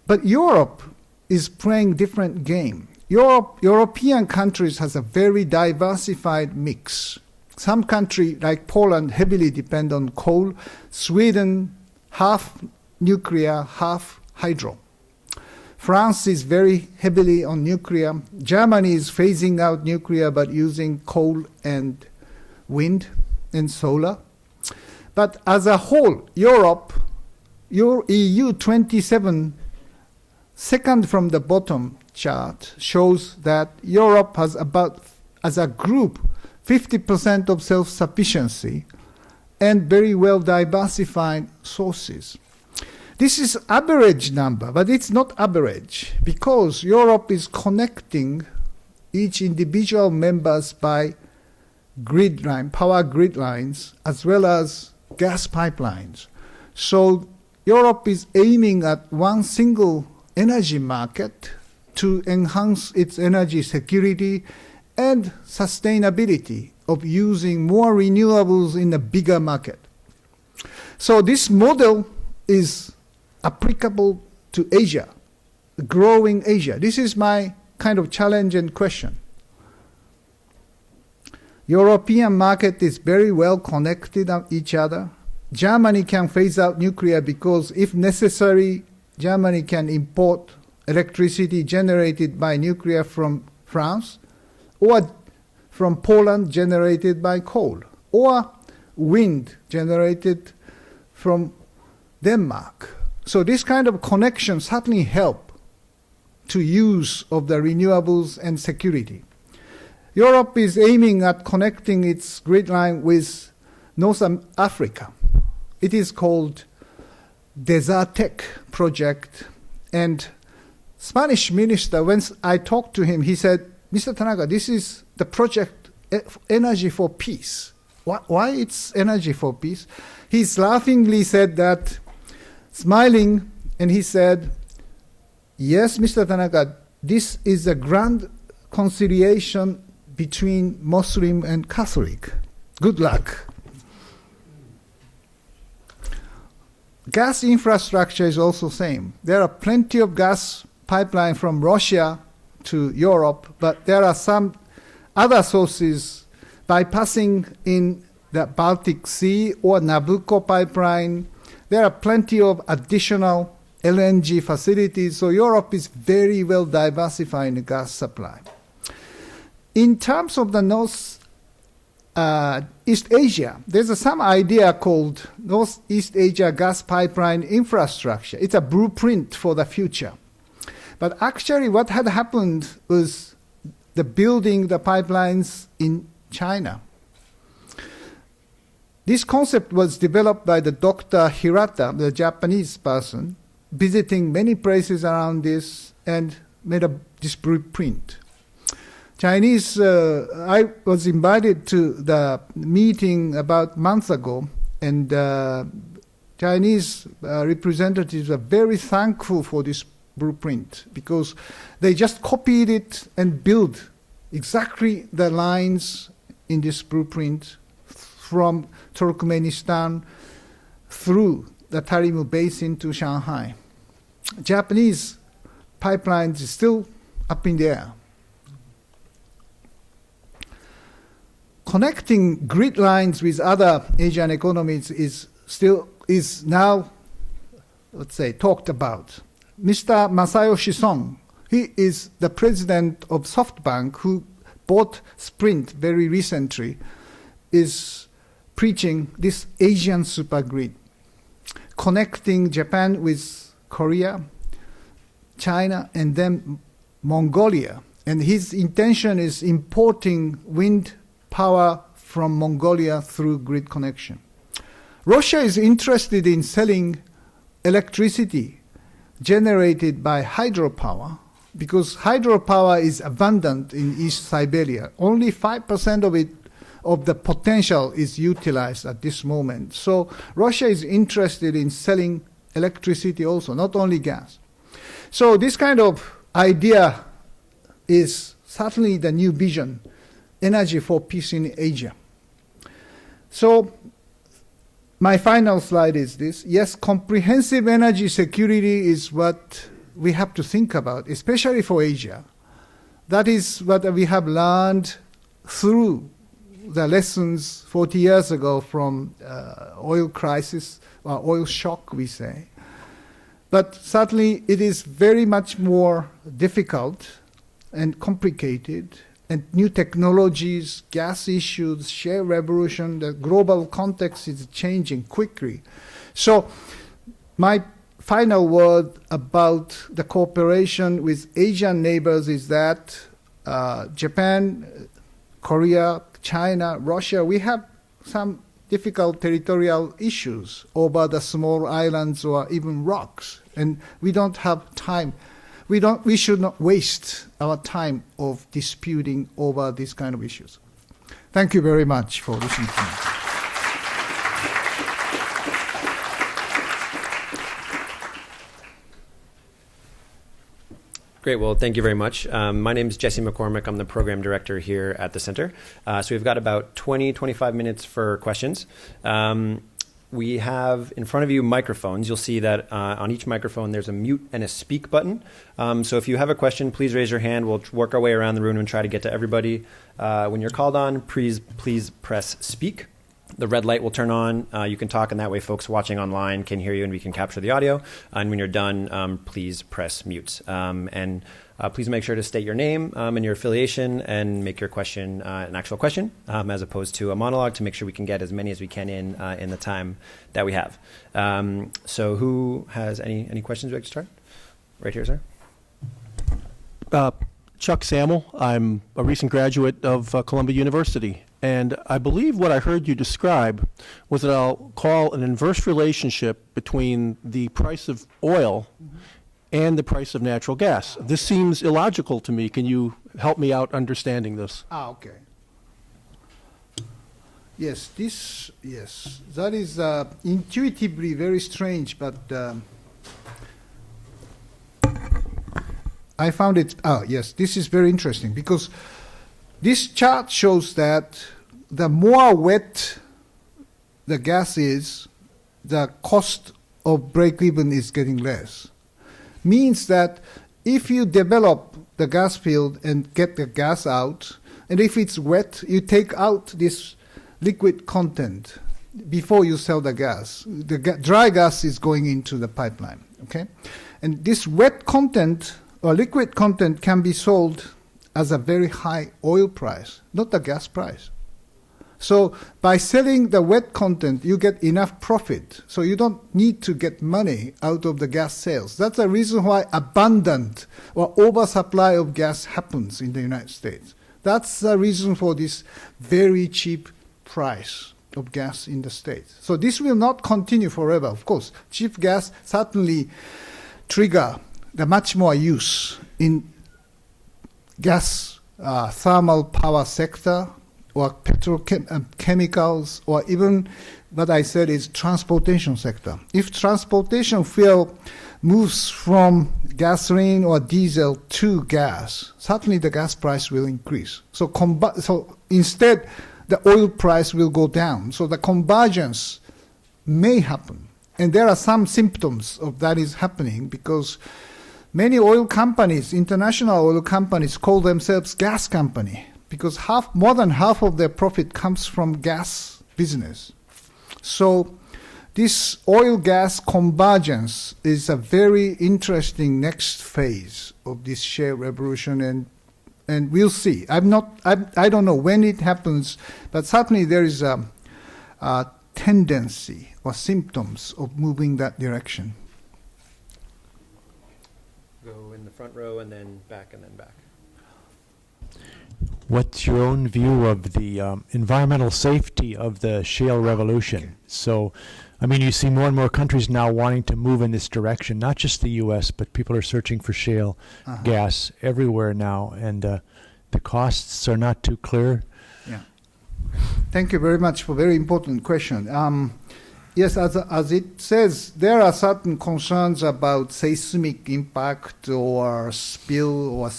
But Europe is playing different game. European countries has a very diversified mix. Some countries like Poland heavily depend on coal. Sweden, half nuclear, half hydro. France is very heavily on nuclear. Germany is phasing out nuclear but using coal and wind and solar. But as a whole, Europe, EU 27, second from the bottom chart, shows that Europe has about, as a group, 50% of self-sufficiency and very well diversified sources. This is average number, but it's not average because Europe is connecting each individual members by grid line, power grid lines, as well as gas pipelines. So Europe is aiming at one single energy market to enhance its energy security and sustainability of using more renewables in a bigger market. So this model is applicable to Asia, growing Asia. This is my kind of challenge and question. European market is very well connected on each other. Germany can phase out nuclear because if necessary, Germany can import electricity generated by nuclear from France, or from Poland generated by coal, or wind generated from Denmark. So this kind of connection certainly help to use of the renewables and security. Europe is aiming at connecting its grid line with North Africa. It is called Desertec project, and Spanish minister, when I talked to him, he said, Mr. Tanaka, this is the project Energy for Peace. Why it's Energy for Peace? He laughingly said that, smiling, and he said, yes, Mr. Tanaka, this is a grand conciliation between Muslim and Catholic. Good luck. Gas infrastructure is also same. There are plenty of gas pipeline from Russia to Europe, but there are some other sources bypassing in the Baltic Sea or Nabucco pipeline. There are plenty of additional LNG facilities, so Europe is very well diversified in the gas supply. In terms of the North East Asia. There's some idea called Northeast Asia Gas Pipeline Infrastructure. It's a blueprint for the future. But actually what had happened was the building the pipelines in China. This concept was developed by the Dr. Hirata, the Japanese person, visiting many places around this and made this blueprint. Chinese, I was invited to the meeting about a month ago, and Chinese representatives are very thankful for this blueprint because they just copied it and built exactly the lines in this blueprint from Turkmenistan through the Tarimu Basin to Shanghai. Japanese pipelines is still up in the air. Connecting grid lines with other Asian economies is now, let's say, talked about. Mr. Masayoshi Son, he is the president of SoftBank, who bought Sprint very recently, is preaching this Asian supergrid, connecting Japan with Korea, China, and then Mongolia. And his intention is importing wind power from Mongolia through grid connection. Russia is interested in selling electricity generated by hydropower because hydropower is abundant in East Siberia. Only 5% of the potential is utilized at this moment. So Russia is interested in selling electricity also, not only gas. So this kind of idea is certainly the new vision, energy for peace in Asia. So my final slide is this. Yes, comprehensive energy security is what we have to think about, especially for Asia. That is what we have learned through the lessons 40 years ago from oil crisis, or oil shock, we say. But certainly it is very much more difficult and complicated, and new technologies, gas issues, shale revolution, the global context is changing quickly. So my final word about the cooperation with Asian neighbors is that Japan, Korea, China, Russia, we have some difficult territorial issues over the small islands or even rocks, and we don't have time. We should not waste our time of disputing over these kind of issues. Thank you very much for listening to me. Great. Well, thank you very much. My name is Jesse McCormick. I'm the program director here at the center. So we've got about 25 minutes for questions. We have in front of you microphones. You'll see that on each microphone there's a mute and a speak button. So if you have a question, please raise your hand. We'll work our way around the room and try to get to everybody. When you're called on, please press speak. The red light will turn on. You can talk, and that way folks watching online can hear you and we can capture the audio. And when you're done, please press mute. And please make sure to state your name and your affiliation and make your question an actual question as opposed to a monologue to make sure we can get as many as we can in the time that we have. So who has any questions we'd like to start? Right here, sir. Chuck Samuel. I'm a recent graduate of Columbia University. And I believe what I heard you describe was what I'll call an inverse relationship between the price of oil and the price of natural gas. This seems illogical to me. Can you help me out understanding this? Okay. Yes, that is intuitively very strange, but I found it, yes, this is very interesting because this chart shows that the more wet the gas is, the cost of break-even is getting less. Means that if you develop the gas field and get the gas out, and if it's wet, you take out this liquid content before you sell the gas. The dry gas is going into the pipeline, okay? And this wet content or liquid content can be sold as a very high oil price, not the gas price. So by selling the wet content, you get enough profit. So you don't need to get money out of the gas sales. That's the reason why abundant or oversupply of gas happens in the United States. That's the reason for this very cheap price of gas in the States. So this will not continue forever. Of course, cheap gas certainly trigger the much more use in gas thermal power sector or petrochemicals, or even what I said is transportation sector. If transportation fuel moves from gasoline or diesel to gas, certainly the gas price will increase. So instead, the oil price will go down. So the convergence may happen. And there are some symptoms of that is happening because many oil companies, international oil companies, call themselves gas company because more than half of their profit comes from gas business. So this oil-gas convergence is a very interesting next phase of this shale revolution, and we'll see. I don't know when it happens, but certainly there is a tendency or symptoms of moving that direction. Go in the front row and then back and then back. What's your own view of the environmental safety of the shale revolution? Okay. So, I mean, you see more and more countries now wanting to move in this direction, not just the U.S., but people are searching for shale gas everywhere now, and the costs are not too clear. Yeah. Thank you very much for a very important question. Yes, as it says, there are certain concerns about seismic impact or spill or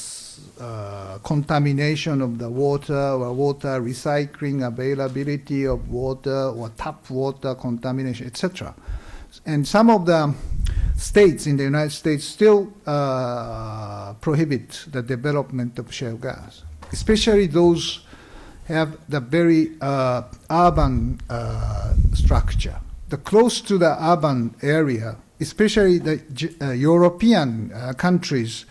contamination of the water or water recycling, availability of water or tap water contamination, etc. And some of the states in the United States still prohibit the development of shale gas, especially those have the very urban structure. The close to the urban area, especially the European countries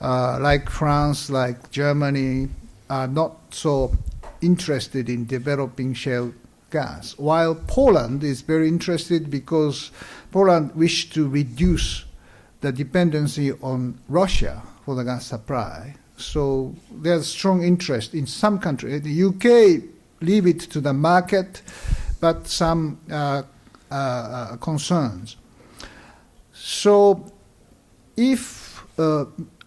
like France, like Germany, are not so interested in developing shale gas, while Poland is very interested because Poland wished to reduce the dependency on Russia for the gas supply. So there's strong interest in some countries. The UK leave it to the market, but some concerns. So if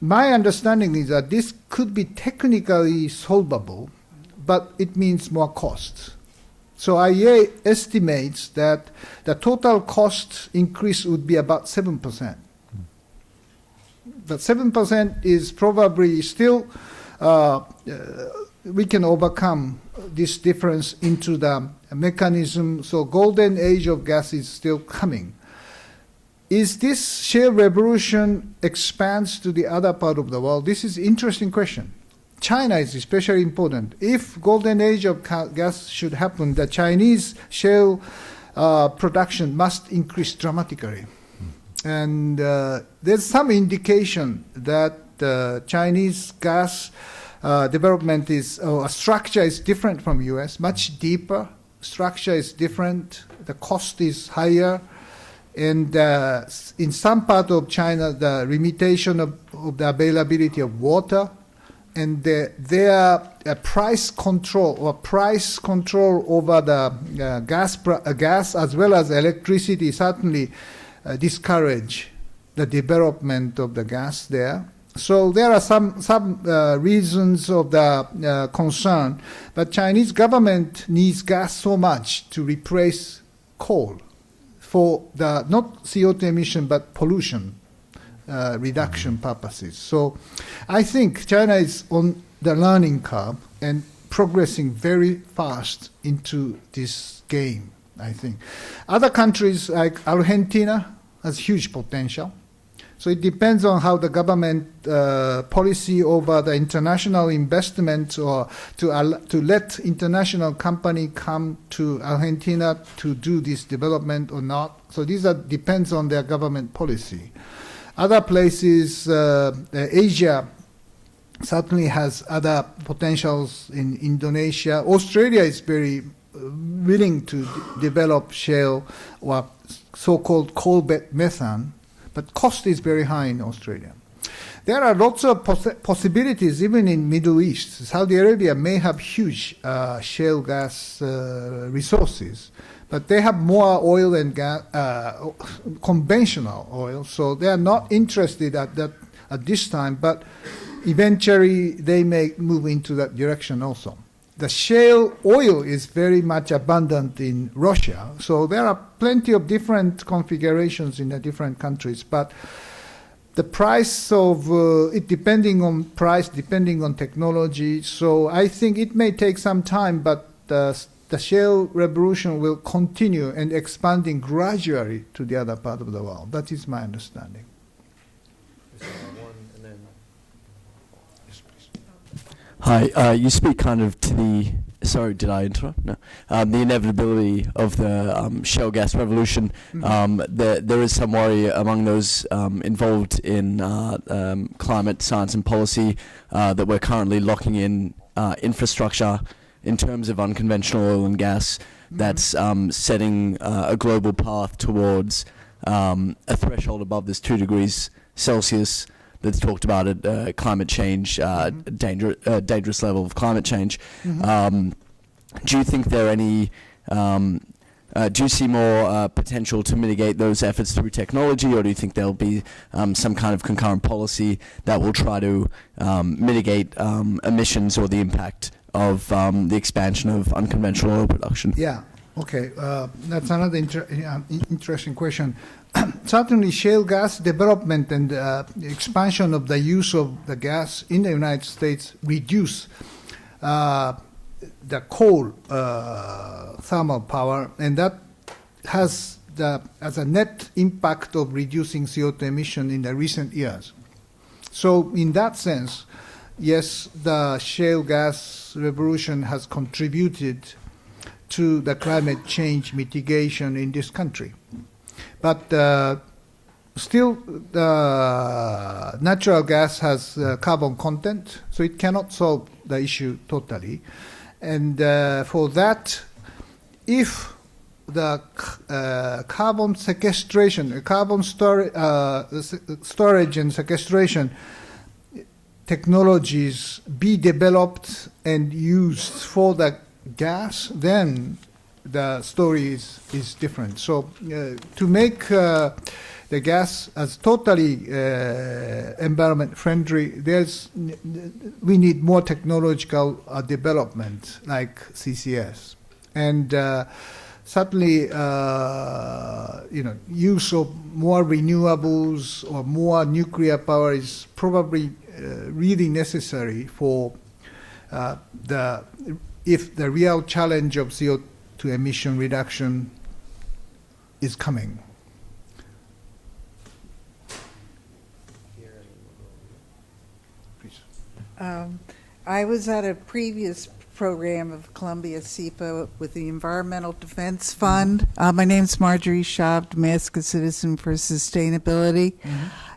my understanding is that this could be technically solvable, but it means more costs. So IEA estimates that the total cost increase would be about 7%. But 7% is probably still, we can overcome this difference into the mechanism. So golden age of gas is still coming. Is this shale revolution expands to the other part of the world? This is an interesting question. China is especially important. If golden age of gas should happen, the Chinese shale production must increase dramatically. And there's some indication that Chinese gas development is, structure is different from US, much deeper. Structure is different. The cost is higher. And in some part of China, the limitation of the availability of water and their price control over the gas as well as electricity certainly discourage the development of the gas there. So there are some reasons of the concern, but Chinese government needs gas so much to replace coal for the not CO2 emission but pollution reduction purposes. So I think China is on the learning curve and progressing very fast into this game, I think. Other countries like Argentina has huge potential. So it depends on how the government policy over the international investment or to let international company come to Argentina to do this development or not. So these depends on their government policy. Other places, Asia, certainly has other potentials in Indonesia. Australia is very willing to develop shale or so-called coal bed methane, but cost is very high in Australia. There are lots of possibilities even in Middle East. Saudi Arabia may have huge shale gas resources, but they have more oil and gas, conventional oil, so they are not interested at this time, but eventually they may move into that direction also. The shale oil is very much abundant in Russia, so there are plenty of different configurations in the different countries, but the price of it depending on price, depending on technology, so I think it may take some time, but the shale revolution will continue and expanding gradually to the other part of the world. That is my understanding. Hi, you speak kind of to the, sorry, did I interrupt? No. The inevitability of the shale gas revolution. There is some worry among those involved in climate science and policy that we're currently locking in infrastructure in terms of unconventional oil and gas that's setting a global path towards a threshold above this 2 degrees Celsius that's talked about at climate change, dangerous level of climate change. Do you think there are any, do you see more potential to mitigate those efforts through technology, or do you think there'll be some kind of concurrent policy that will try to mitigate emissions or the impact of the expansion of unconventional oil production? Yeah, okay. That's another interesting question. Certainly, shale gas development and expansion of the use of the gas in the United States reduce the coal thermal power, and that has as a net impact of reducing CO2 emission in the recent years. So in that sense, yes, the shale gas revolution has contributed to the climate change mitigation in this country. But still, the natural gas has carbon content, so it cannot solve the issue totally. And for that, if the carbon sequestration, carbon storage and sequestration technologies be developed and used for the gas, then the story is different. So to make the gas as totally environment friendly, we need more technological development like CCS, and certainly use of more renewables or more nuclear power is probably really necessary for if the real challenge of CO2 emission reduction is coming. I was at a previous program of Columbia SEPA with the Environmental Defense Fund. My name's Marjorie Schaub, Damascus Citizen for Sustainability.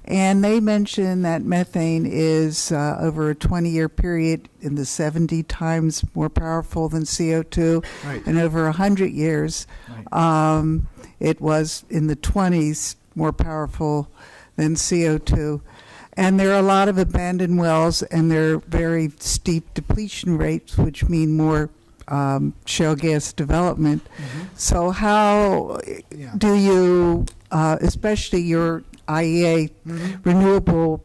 And they mentioned that methane is, over a 20-year period, in the 70 times more powerful than CO2. Right. And over 100 years, it was in the 20s more powerful than CO2. And there are a lot of abandoned wells, and there are very steep depletion rates, which mean more shale gas development. So how do you, especially your IEA renewable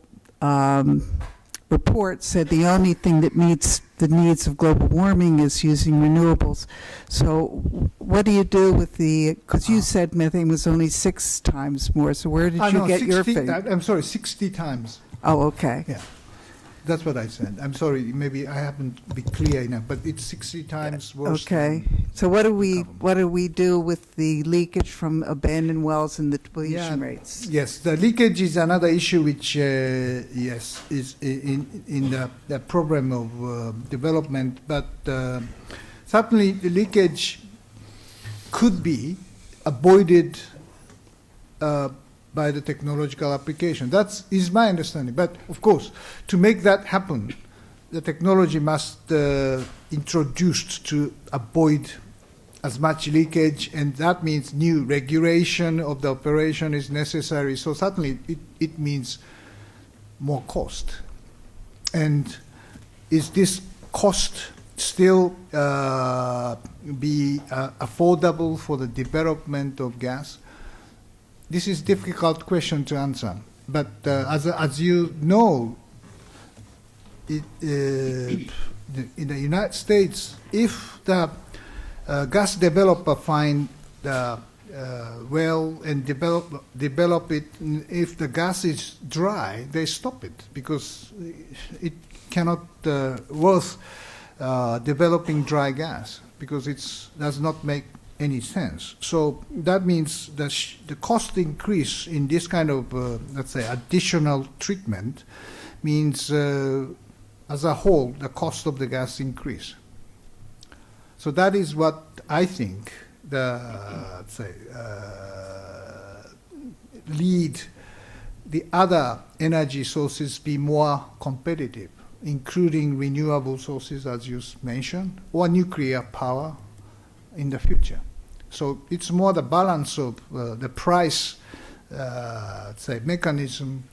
report said the only thing that meets the needs of global warming is using renewables. So what do you do with because you said methane was only 6 times more, so where did you get your figure? I'm sorry, 60 times. Oh, okay. Yeah, that's what I said. I'm sorry, maybe I haven't been clear enough, but it's 60 times worse. Okay. So what do we do with the leakage from abandoned wells and the depletion rates? Yes, the leakage is another issue which, is in the problem of development, but certainly the leakage could be avoided by the technological application. That is my understanding. But of course, to make that happen, the technology must introduced to avoid as much leakage, and that means new regulation of the operation is necessary. So certainly it means more cost. And is this cost still be affordable for the development of gas? This is a difficult question to answer. But as you know, in the United States, if the gas developer find the well and develop it, if the gas is dry, they stop it because it cannot worth developing dry gas because it does not make any sense. So that means the cost increase in this kind of, let's say, additional treatment means, as a whole, the cost of the gas increase. So that is what I think lead the other energy sources be more competitive, including renewable sources, as you mentioned, or nuclear power in the future. So it's more the balance of the price, mechanism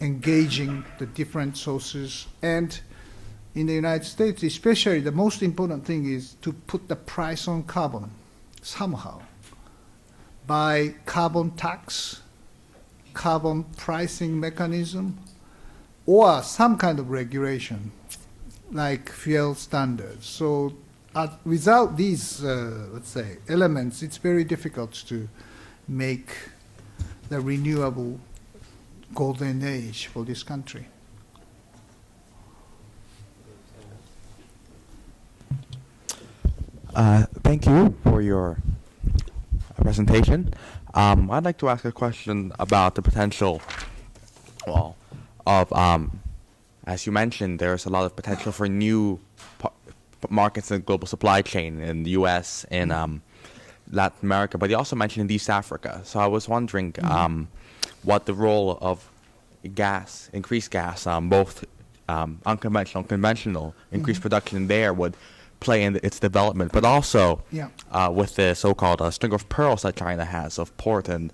engaging the different sources. And in the United States, especially, the most important thing is to put the price on carbon somehow by carbon tax, carbon pricing mechanism, or some kind of regulation like fuel standards. So without these, elements, it's very difficult to make the renewable golden age for this country. Thank you for your presentation. I'd like to ask a question about the potential, as you mentioned, there's a lot of potential for new markets in the global supply chain in the U.S. and Latin America, but you also mentioned in East Africa. So I was wondering what the role of gas, increased gas, both unconventional and conventional, increased production there would play in its development, but also with the so-called string of pearls that China has of port and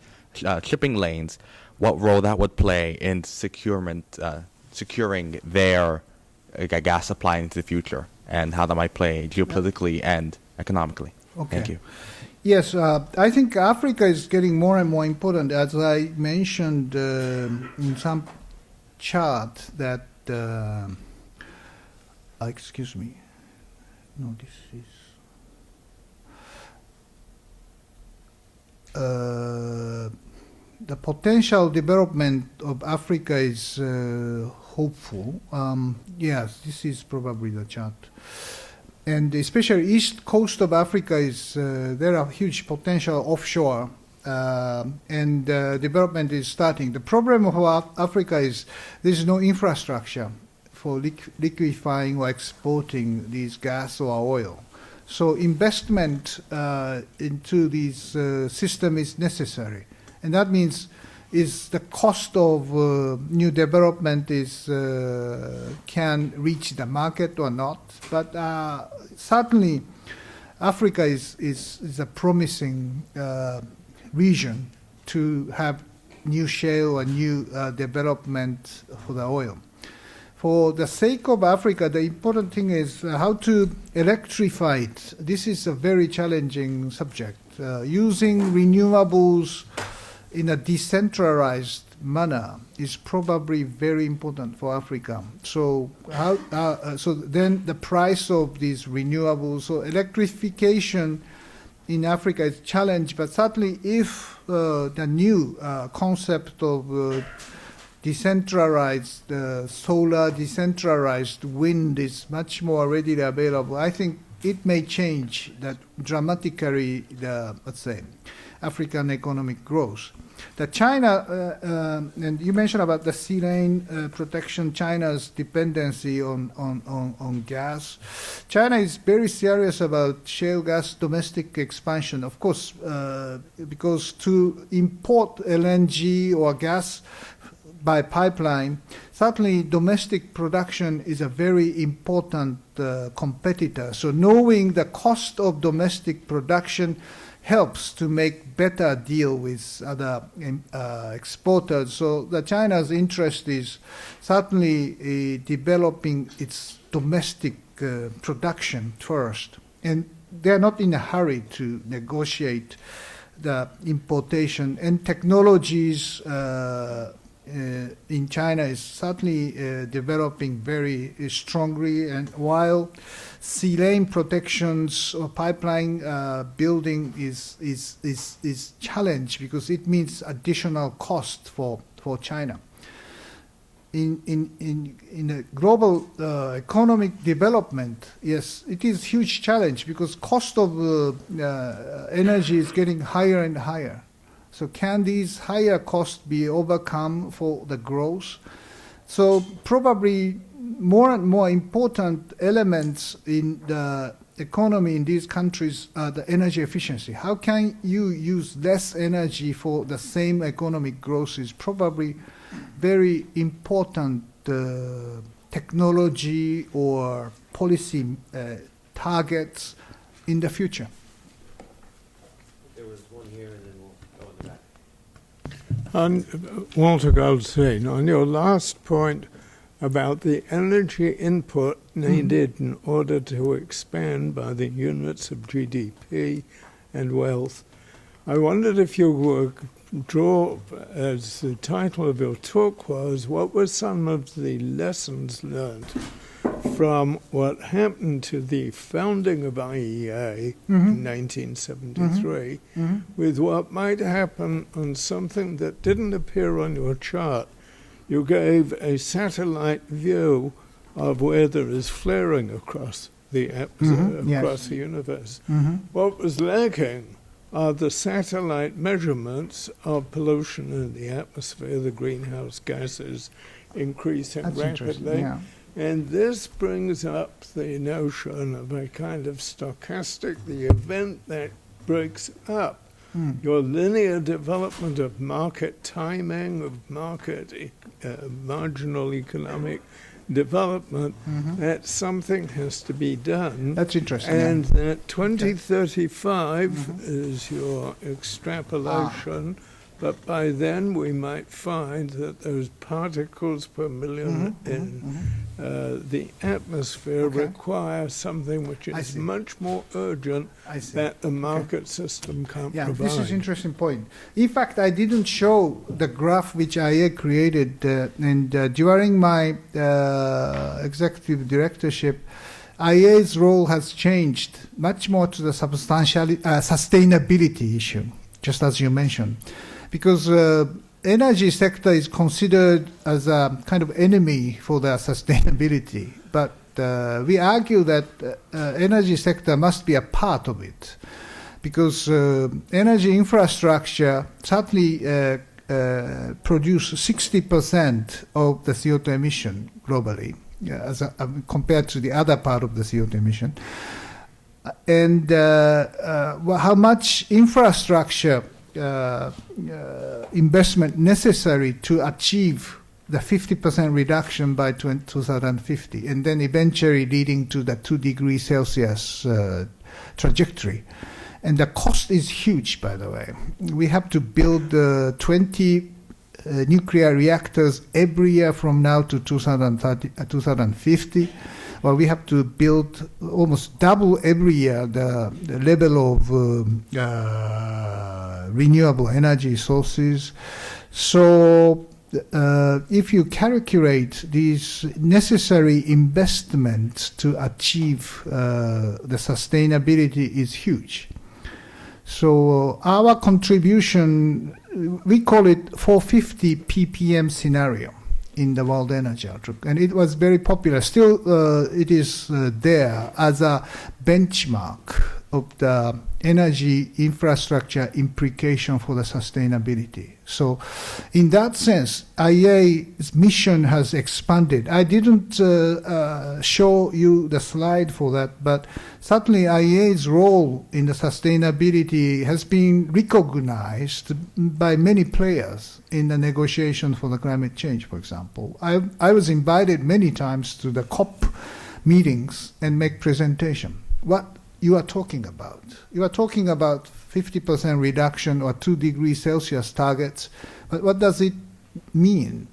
shipping lanes, what role that would play in securing their gas supply into the future, and how that might play geopolitically and economically. Okay. Thank you. Yes, I think Africa is getting more and more important. As I mentioned in some chart that, excuse me, no, this is, the potential development of Africa is hopeful. Yes, this is probably the chart. And especially east coast of Africa is, there are huge potential offshore, and development is starting. The problem of Africa is there is no infrastructure for liquefying or exporting these gas or oil. So investment into this system is necessary. And that means is the cost of new development is can reach the market or not. But certainly Africa is a promising region to have new shale or new development for the oil. For the sake of Africa, the important thing is how to electrify it. This is a very challenging subject. Using renewables in a decentralized manner is probably very important for Africa. So so then the price of these renewables, so electrification in Africa is challenged, but certainly if the new concept of decentralized solar, decentralized wind is much more readily available, I think it may change that dramatically the, let's say, African economic growth. The China, and you mentioned about the sea lane protection, China's dependency on gas. China is very serious about shale gas domestic expansion, of course, because to import LNG or gas by pipeline, certainly domestic production is a very important competitor. So knowing the cost of domestic production helps to make better deal with other exporters. So the China's interest is certainly developing its domestic production first. And they're not in a hurry to negotiate the importation, and technologies in China is certainly developing very strongly. And while sea lane protections or pipeline building is challenged because it means additional cost for China. In a global economic development, yes, it is a huge challenge because cost of energy is getting higher and higher. So can these higher costs be overcome for the growth? So probably more and more important elements in the economy in these countries are the energy efficiency. How can you use less energy for the same economic growth is probably very important technology or policy targets in the future. There was one here, and then we'll go On in the back. Walter Goldstein, on your last point about the energy input needed in order to expand by the units of GDP and wealth, I wondered if you would draw, as the title of your talk was, what were some of the lessons learned from what happened to the founding of IEA in 1973 with what might happen on something that didn't appear on your chart. You gave a satellite view of where there is flaring across the across the universe. What was lacking are the satellite measurements of pollution in the atmosphere, the greenhouse gases increasing rapidly. Yeah. And this brings up the notion of a kind of stochastic, the event that breaks up your linear development of market timing, of market marginal economic development, that something has to be done. That's interesting. And that 2035 is your extrapolation, but by then we might find that those particles per million in the atmosphere require something which is much more urgent that the market system can't provide. This is an interesting point. In fact, I didn't show the graph which IEA created, and during my executive directorship, IEA's role has changed much more to the sustainability issue, just as you mentioned. Because energy sector is considered as a kind of enemy for the sustainability, but we argue that energy sector must be a part of it, because energy infrastructure certainly produce 60% of the CO2 emission globally, compared to the other part of the CO2 emission. And how much infrastructure investment necessary to achieve the 50% reduction by 2050, and then eventually leading to the 2 degrees Celsius trajectory. And the cost is huge, by the way. We have to build 20 nuclear reactors every year from now to 2050. Well, we have to build almost double every year the level of renewable energy sources. So if you calculate these necessary investments to achieve the sustainability is huge. So our contribution, we call it 450 ppm scenario in the World Energy Outlook, and it was very popular. Still, it is there as a benchmark of the energy infrastructure implication for the sustainability. So in that sense, IEA's mission has expanded. I didn't show you the slide for that, but certainly IEA's role in the sustainability has been recognized by many players in the negotiation for the climate change, for example. I was invited many times to the COP meetings and make presentation. What you are talking about? You are talking about 50% reduction or 2 degrees Celsius targets, but what does it mean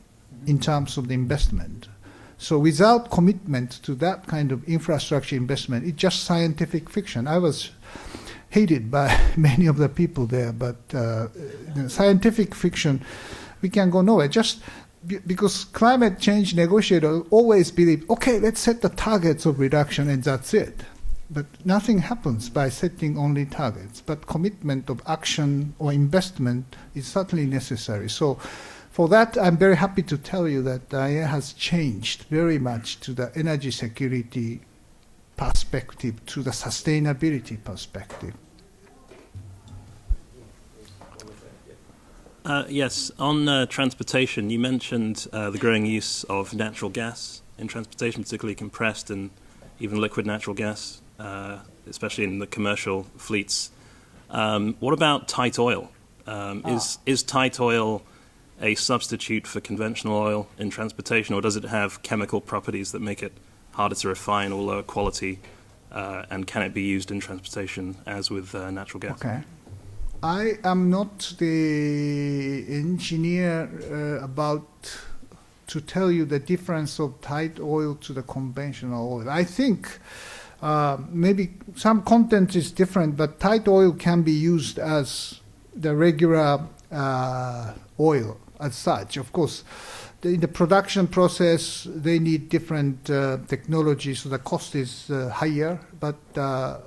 in terms of the investment? So without commitment to that kind of infrastructure investment, it's just scientific fiction. I was hated by many of the people there, but scientific fiction, we can go nowhere. Just because climate change negotiators always believe, okay, let's set the targets of reduction and that's it. But nothing happens by setting only targets. But commitment of action or investment is certainly necessary. So for that, I'm very happy to tell you that IEA has changed very much to the energy security perspective, to the sustainability perspective. Yes, on transportation, you mentioned the growing use of natural gas in transportation, particularly compressed and even liquid natural gas, especially in the commercial fleets. What about tight oil? Is tight oil a substitute for conventional oil in transportation, or does it have chemical properties that make it harder to refine or lower quality, and can it be used in transportation as with natural gas? Okay. I am not the engineer about to tell you the difference of tight oil to the conventional oil. I think maybe some content is different, but tight oil can be used as the regular oil as such. Of course, in the production process, they need different technology, so the cost is higher, but the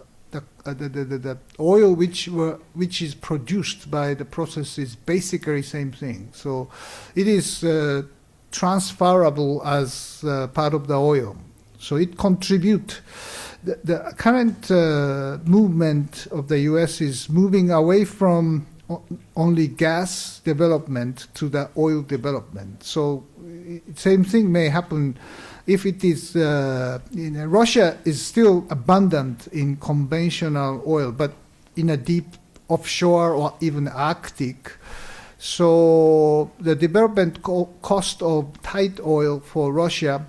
oil which is produced by the process is basically same thing. So it is transferable as part of the oil. So it contributes. The current movement of the U.S. is moving away from only gas development to the oil development. So same thing may happen if it is, Russia is still abundant in conventional oil, but in a deep offshore or even Arctic. So the development cost of tight oil for Russia,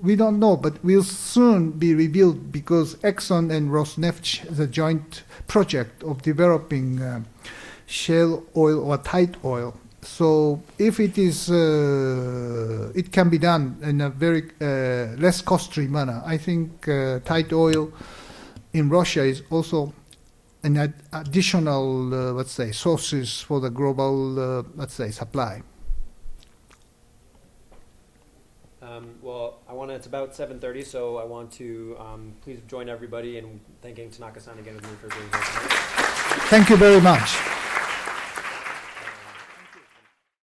we don't know, but will soon be revealed because Exxon and Rosneft has a joint project of developing shale oil or tight oil. So if it is, it can be done in a very less costly manner. I think tight oil in Russia is also an additional, let's say, sources for the global, let's say, supply. Well, it's about 7:30, so I want to please join everybody in thanking Tanaka-san again with me for being here tonight. Thank you very much.